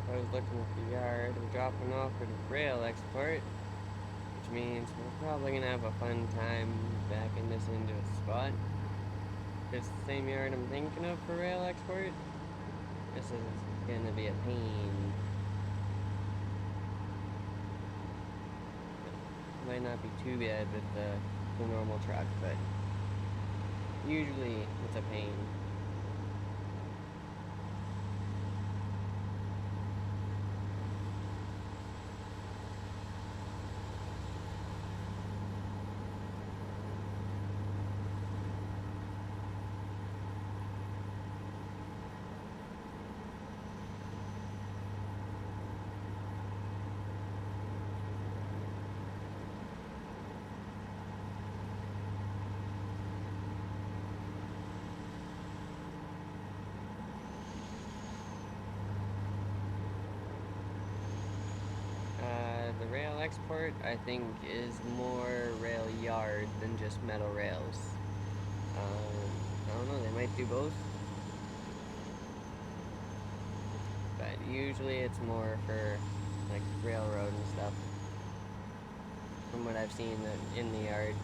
I was looking at the yard and dropping off for the rail export, which means we're probably gonna have a fun time backing this into a spot. If it's the same yard I'm thinking of for rail export, this is gonna be a pain. It might not be too bad with the normal truck, but usually it's a pain. The rail export, I think, is more rail yard than just metal rails. I don't know, they might do both. But usually it's more for, like, railroad and stuff. From what I've seen in the yard.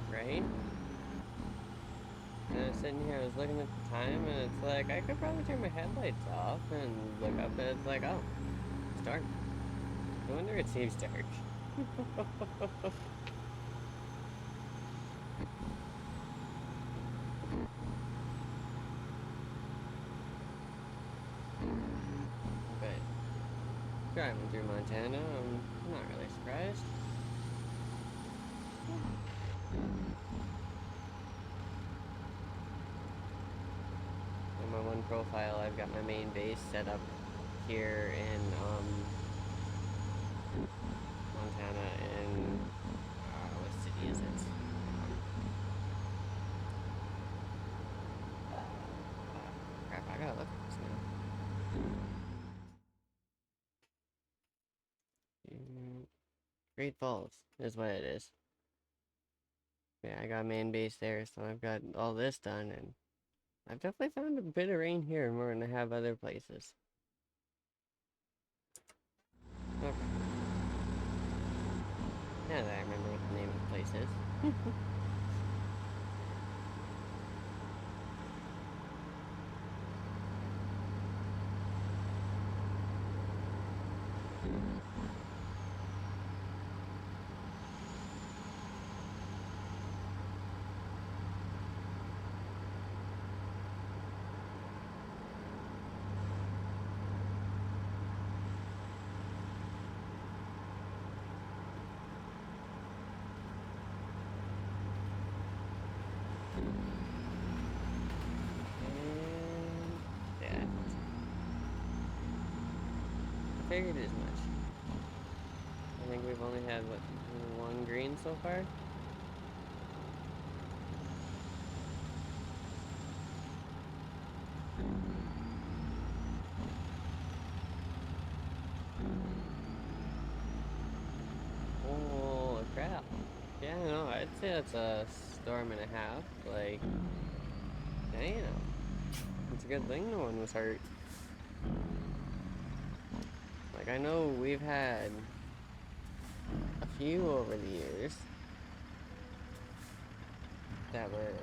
Right? And I was sitting here, I was looking at the time, and it's like, I could probably turn my headlights off and look up, and it's like, oh, it's dark. No wonder it seems dark. But driving through Montana, I'm not really surprised. on profile, I've got my main base set up here in Montana, in what city is it? Crap, I gotta look at this now. Great Falls is what it is. Yeah, I got a main base there, so I've got all this done, and I've definitely found a bit of rain here more than I have other places. Okay. Now that I remember what the name of the place is. Yeah, I figured as much. I think we've only had, what, one green so far? Holy crap. Yeah, no, I'd say that's a storm and a half. Like, damn. It's a good thing no one was hurt. Like, I know we've had a few over the years that were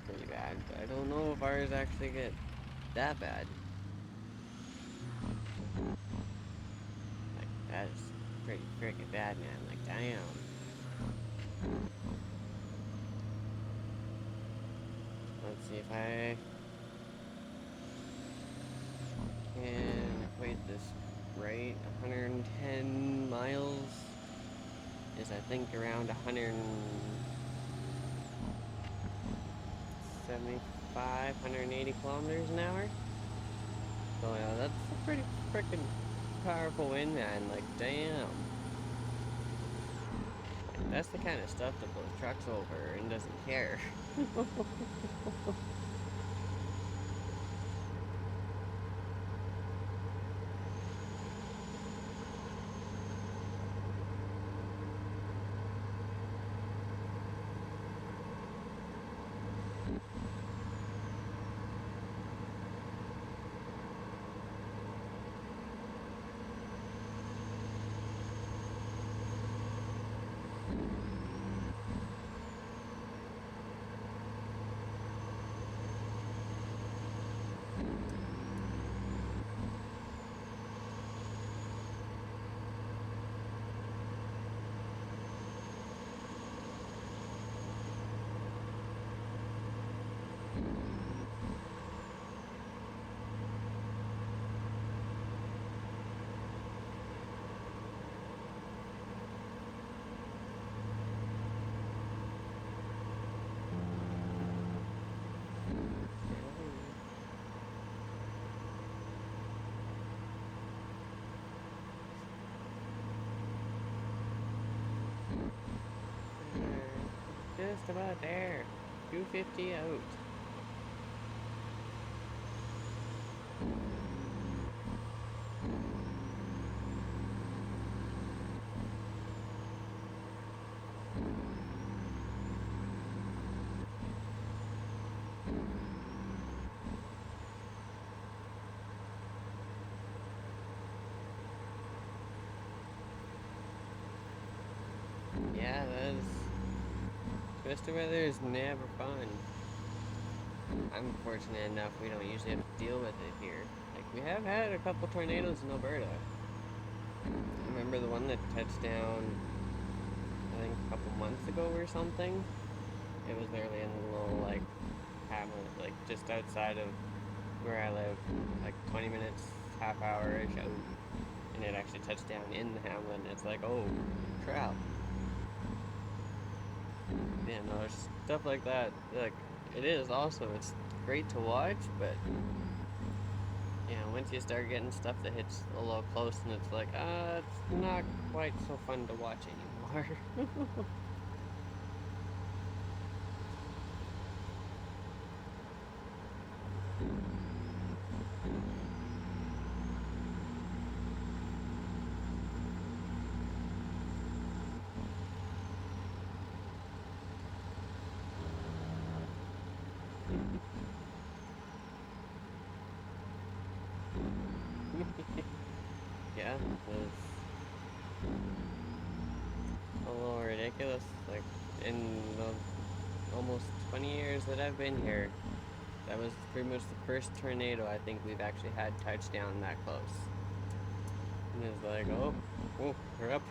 pretty bad, but I don't know if ours actually get that bad. Like, that is pretty freaking bad, man. Like, damn. Let's see if I can equate this right. 110 miles is, I think, around 175, 180 kilometers an hour. So yeah, that's a pretty freaking powerful wind, man. Like, damn. Like, that's the kind of stuff that blows trucks over and doesn't care. Just about there. 250 out. Yeah, twisted weather is never fun. I'm fortunate enough we don't usually have to deal with it here. Like, we have had a couple tornadoes in Alberta. I remember the one that touched down, I think a couple months ago or something. It was literally in a little, like, hamlet, like, just outside of where I live, like 20 minutes, half hour-ish out. And it actually touched down in the hamlet, and it's like, oh, crap. Yeah, no, stuff like that, like, it is also, it's great to watch, but Yeah, once you start getting stuff that hits a little close and it's like, it's not quite so fun to watch anymore. Yeah, it's a little ridiculous. Like, in the almost 20 years that I've been here, that was pretty much the first tornado I think we've actually had touch down that close. And it's like, oh, we're up.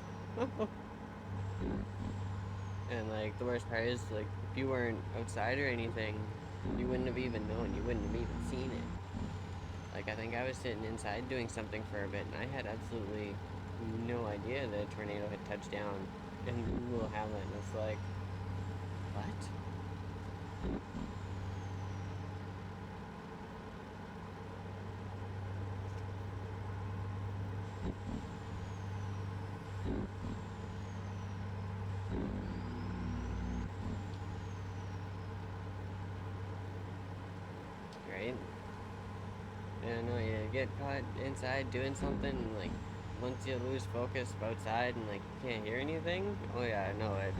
And like the worst part is, like, if you weren't outside or anything, you wouldn't have even known. You wouldn't have even seen it. Like, I think I was sitting inside doing something for a bit, and I had absolutely no idea that a tornado had touched down in Little Hamlet. And it's like, what? Right? Yeah, no, you get caught inside doing something, and like, once you lose focus outside and like you can't hear anything, oh yeah, no, it's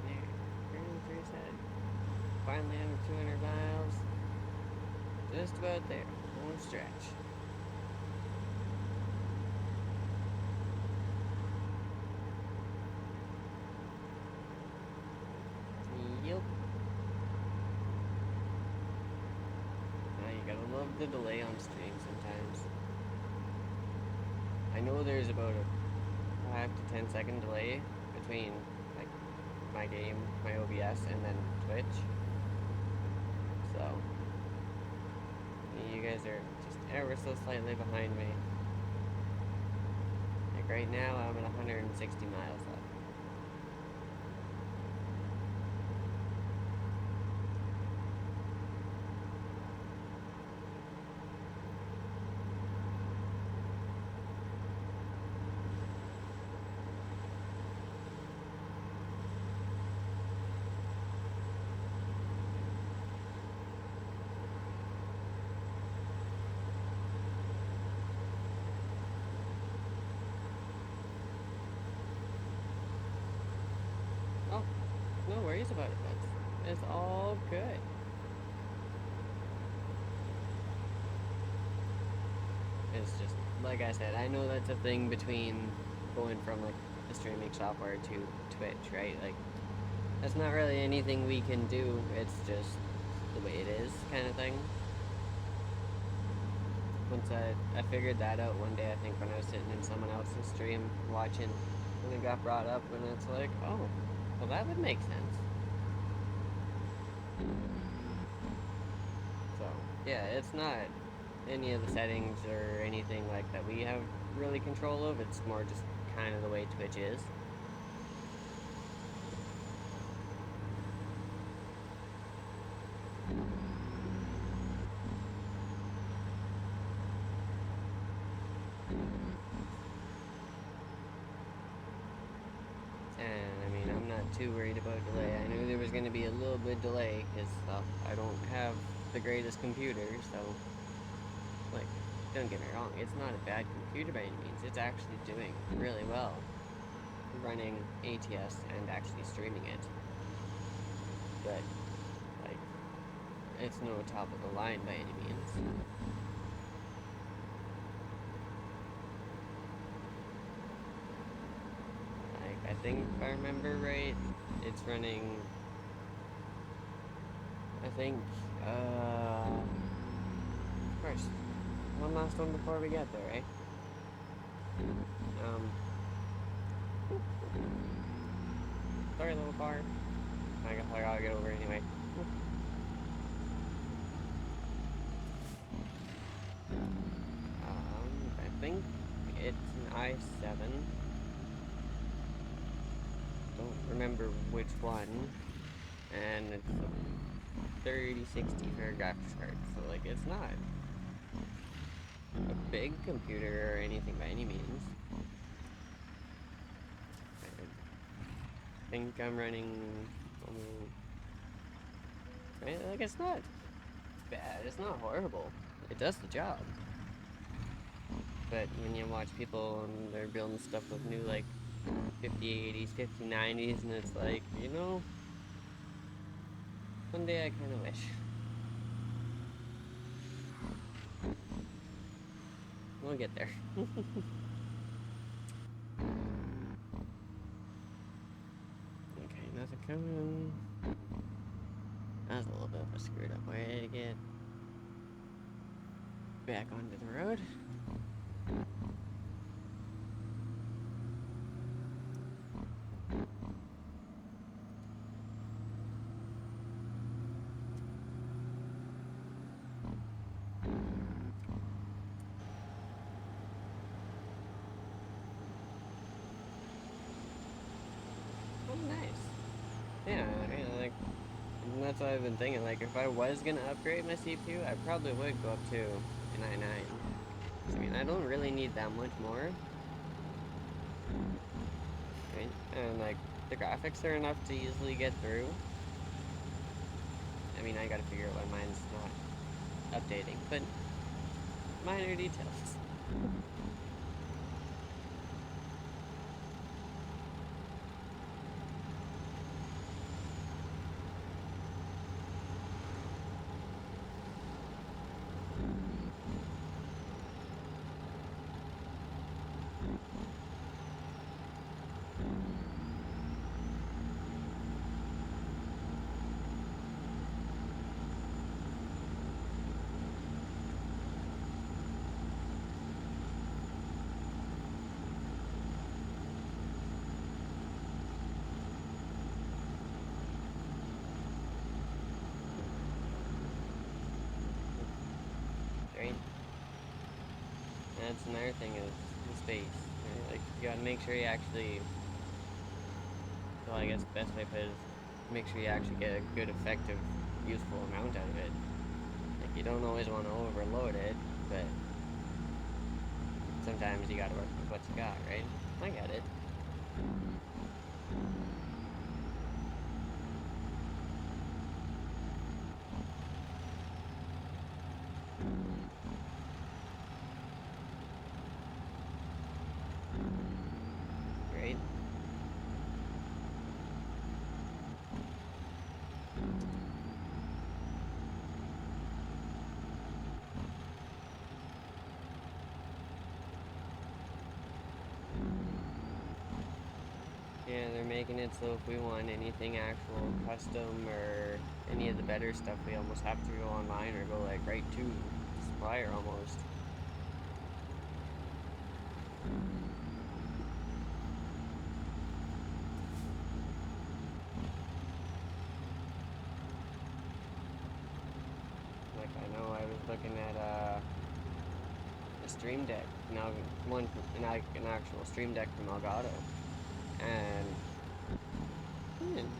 there. Turning through his head. Finally under 200 miles. Just about there. Home stretch. Yup. Now you gotta love the delay on stream sometimes. I know there's about a 5 to 10 second delay between like my game, my OBS, and then Twitch. So you guys are just ever so slightly behind me. Like right now, I'm at 160 miles left. Oh, no worries about it, but it's all good. It's just, like I said, I know that's a thing between going from like the streaming software to Twitch, right? Like, that's not really anything we can do, it's just the way it is, kind of thing. Once I figured that out one day, I think when I was sitting in someone else's stream watching, and it got brought up, and it's like, oh, well, that would make sense. So, yeah, it's not any of the settings or anything like that we have really control of. It's more just kind of the way Twitch is. And I mean, I'm not too worried about delay. I knew there was going to be a little bit delay because I don't have the greatest computer, so, like, don't get me wrong, it's not a bad computer by any means. It's actually doing really well, running ATS and actually streaming it. But, like, it's no top of the line by any means. Like, I think if I remember right, it's running, I think, of course, one last one before we get there, eh? Sorry, little car. I guess I gotta get over anyway. I think it's an i7. Don't remember which one. And it's a 3060 for a graphics card, so like it's not a big computer or anything by any means. I think I'm running right? Like it's not bad, it's not horrible. It does the job. But when you watch people and they're building stuff with new like 5080s, 5090s, and it's like, you know, one day I kinda wish. We'll get there. Okay, nothing coming. That's a little bit of a screwed up way to get back onto the road. Oh, nice. Yeah, like, that's what I've been thinking. Like, if I was gonna upgrade my CPU, I probably would go up to an i9. I mean, I don't really need that much more. Right? And, like, the graphics are enough to easily get through. I mean, I gotta figure out why mine's not updating, but minor details. Right? That's another thing is the space. Right? Like, you gotta make sure you actually, well, I guess the best way to put it is make sure you actually get a good, effective, useful amount out of it. Like, you don't always want to overload it, but sometimes you gotta work with what you got, right? I get it. Right? Yeah, they're making it so if we want anything actual custom or any of the better stuff, we almost have to go online or go like right to the supplier almost. Like I know I was looking at a Stream Deck, now an actual Stream Deck from Elgato, and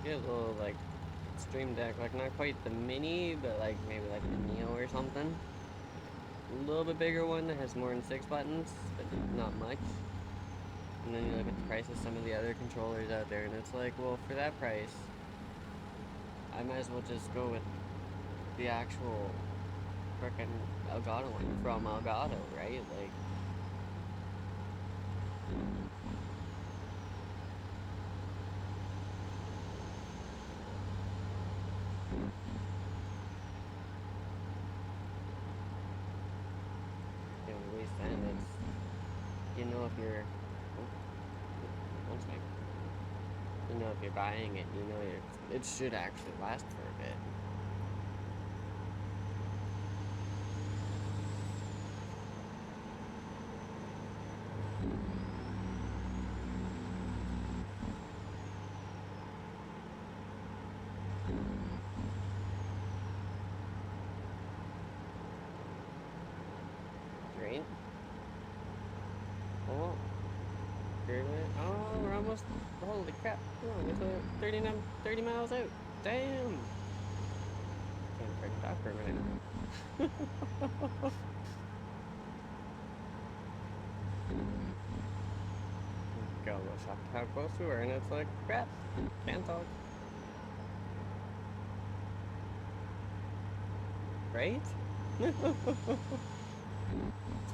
get a little like Stream Deck, like not quite the mini, but like maybe like the Neo or something. A little bit bigger one that has more than 6 buttons, but not much. And then you look at the price of some of the other controllers out there, and it's like, well, for that price, I might as well just go with the actual frickin' Elgato one from Elgato, right? Like, you know, at least then it's, you know, if you're, oh, one sec. You know, if you're buying it, you know, it should actually last for a bit. Right? Oh, oh, we're almost, holy crap, we're only 30 miles out. Damn! Can't freaking talk for a minute. Go, shocked how close we were, and it's like, crap, can't talk. Right? It's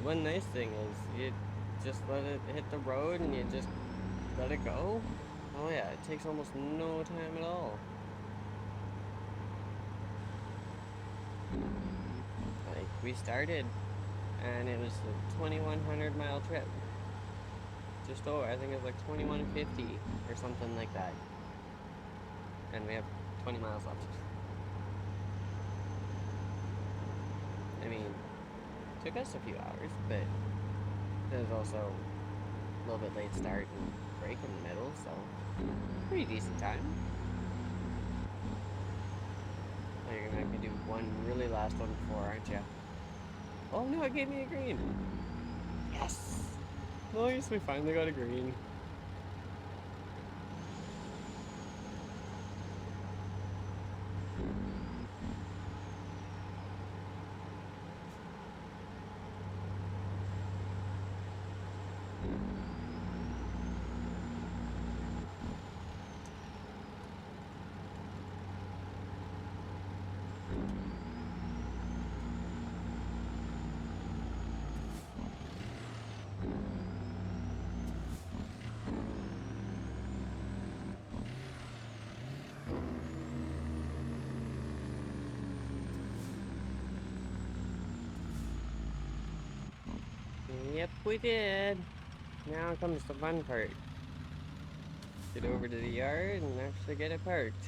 one nice thing is you just let it hit the road and you just let it go. Oh yeah, it takes almost no time at all. Like, we started and it was a 2100 mile trip. Just over, I think it was like 2150 or something like that. And we have 20 miles left. I mean, it took us a few hours, but there was also a little bit late start and break in the middle, so pretty decent time. Oh, you're gonna make me do one really last one before, aren't you? Oh no, it gave me a green. Yes! Nice, we finally got a green. Yep, we did. Now comes the fun part. Get over to the yard and actually get it parked.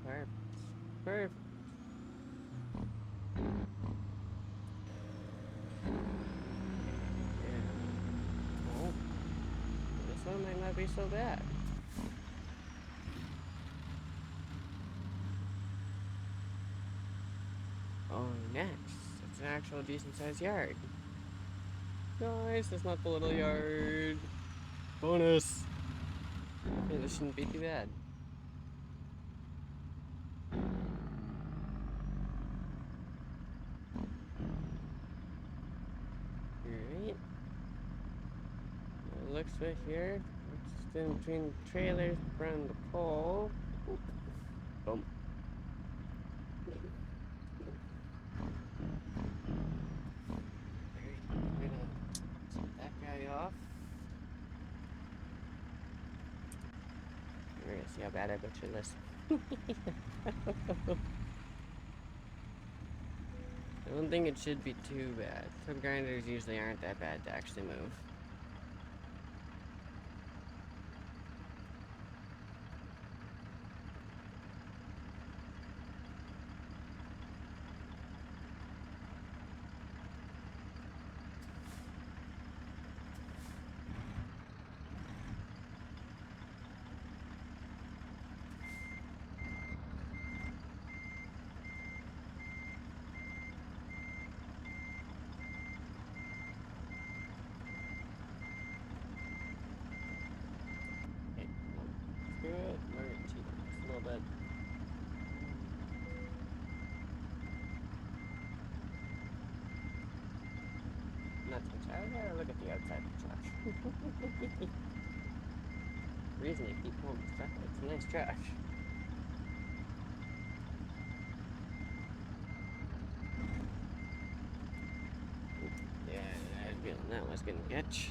Perfect. Perfect. Yeah. Oh, this one might not be so bad. Oh, next. It's an actual decent sized yard. Nice, it's not the little yard. Bonus! Yeah, this shouldn't be too bad. switch here. Just in between the trailers, run the pole. Boom. Alright, we're gonna set that guy off. We're gonna see how bad I butchered this. I don't think it should be too bad. Tub grinders usually aren't that bad to actually move. Good. We're gonna cheat just a little bit. Not too much. I gotta look at the outside of the truck. Reason to keep home this truck. It's a nice truck. Yeah, I had a feeling that was gonna catch.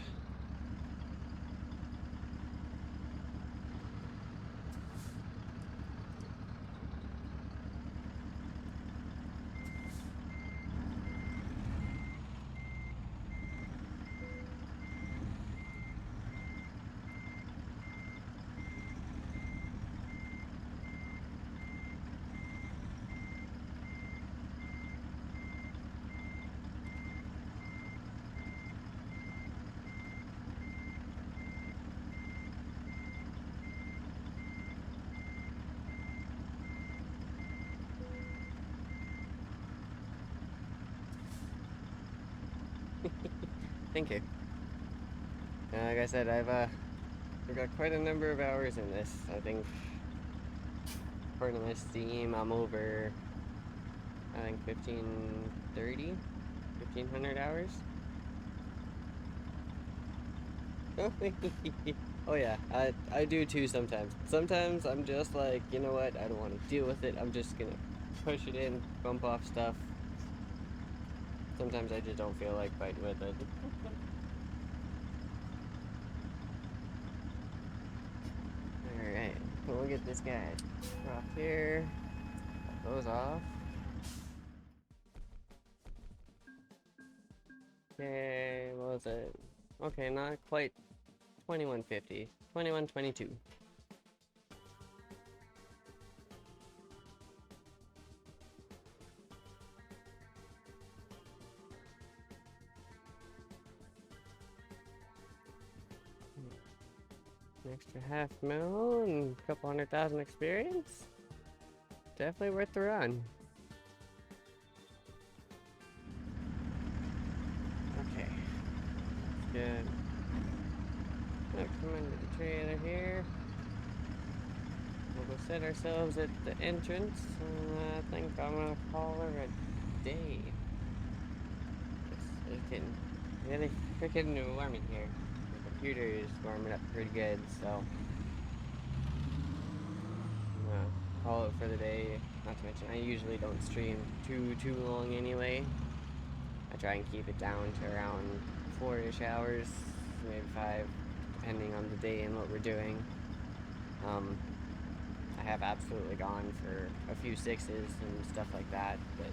Thank you. Like I said, I've got quite a number of hours in this. I think, according to my Steam, I'm over, I think 1,500 hours. Oh yeah, I do too sometimes. Sometimes I'm just like, you know what, I don't want to deal with it. I'm just gonna push it in, bump off stuff. Sometimes I just don't feel like fighting with it. Alright, we'll get this guy off here. Cut those off. Okay, what was it? Okay, not quite 2150. 2122. An extra half mil and a couple 100,000 experience. Definitely worth the run. Okay. Good. Now come into the trailer here. We'll go set ourselves at the entrance. I think I'm gonna call her a day. It's getting really freaking warm in here. The computer is warming up pretty good, so I'm gonna call it for the day. Not to mention, I usually don't stream too long anyway. I try and keep it down to around 4-ish hours, maybe 5, depending on the day and what we're doing. I have absolutely gone for a few 6s and stuff like that, but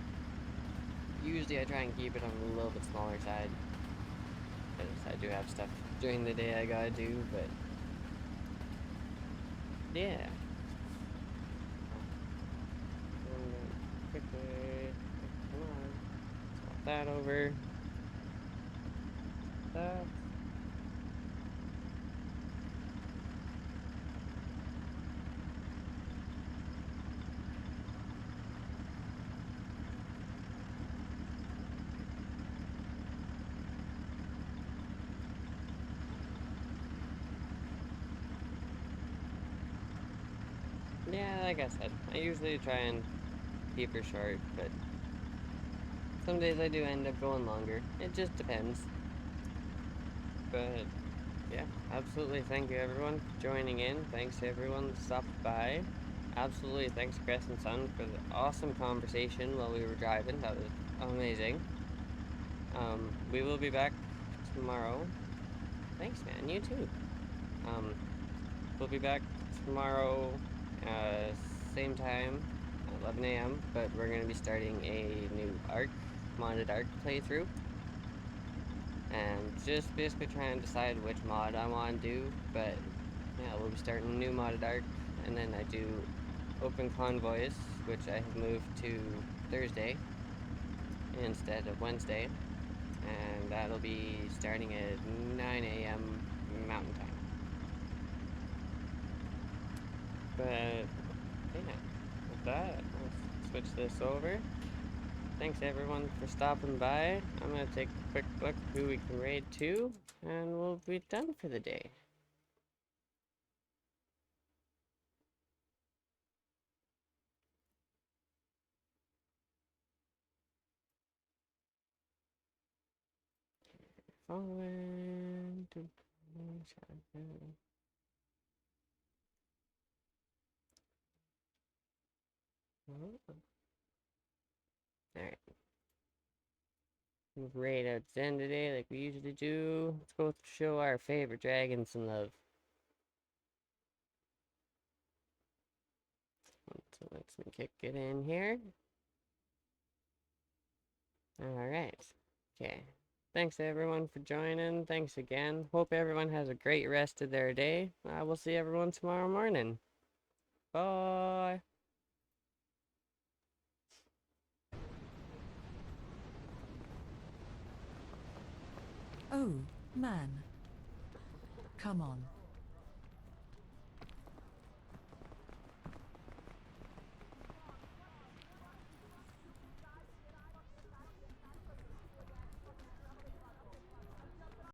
usually I try and keep it on a little bit smaller side, because I do have stuff during the day I gotta do, but yeah. Quickly, come on, swap that over. That. Yeah, like I said, I usually try and keep her short, but some days I do end up going longer. It just depends. But Yeah, absolutely. Thank you everyone for joining in. Thanks to everyone that stopped by. Absolutely. Thanks, Chris and Son, for the awesome conversation while we were driving. That was amazing. We will be back tomorrow. Thanks, man. You too. Um, we'll be back tomorrow, uh, same time, 11 a.m. But we're gonna be starting a new arc, modded arc playthrough, and just basically trying to decide which mod I want to do. But yeah, we'll be starting a new modded arc, and then I do open convoys, which I have moved to Thursday instead of Wednesday, and that'll be starting at 9 a.m. Mountain Time. But yeah, with that, let's switch this over. Thanks everyone for stopping by. I'm gonna take a quick look who we can raid to, and we'll be done for the day. Following. Alright. Raid out the end today like we usually do. Let's go show our favorite dragon some love. So let's me kick it in here. Alright. Okay. Thanks everyone for joining. Thanks again. Hope everyone has a great rest of their day. I will see everyone tomorrow morning. Bye. Oh, man. Come on.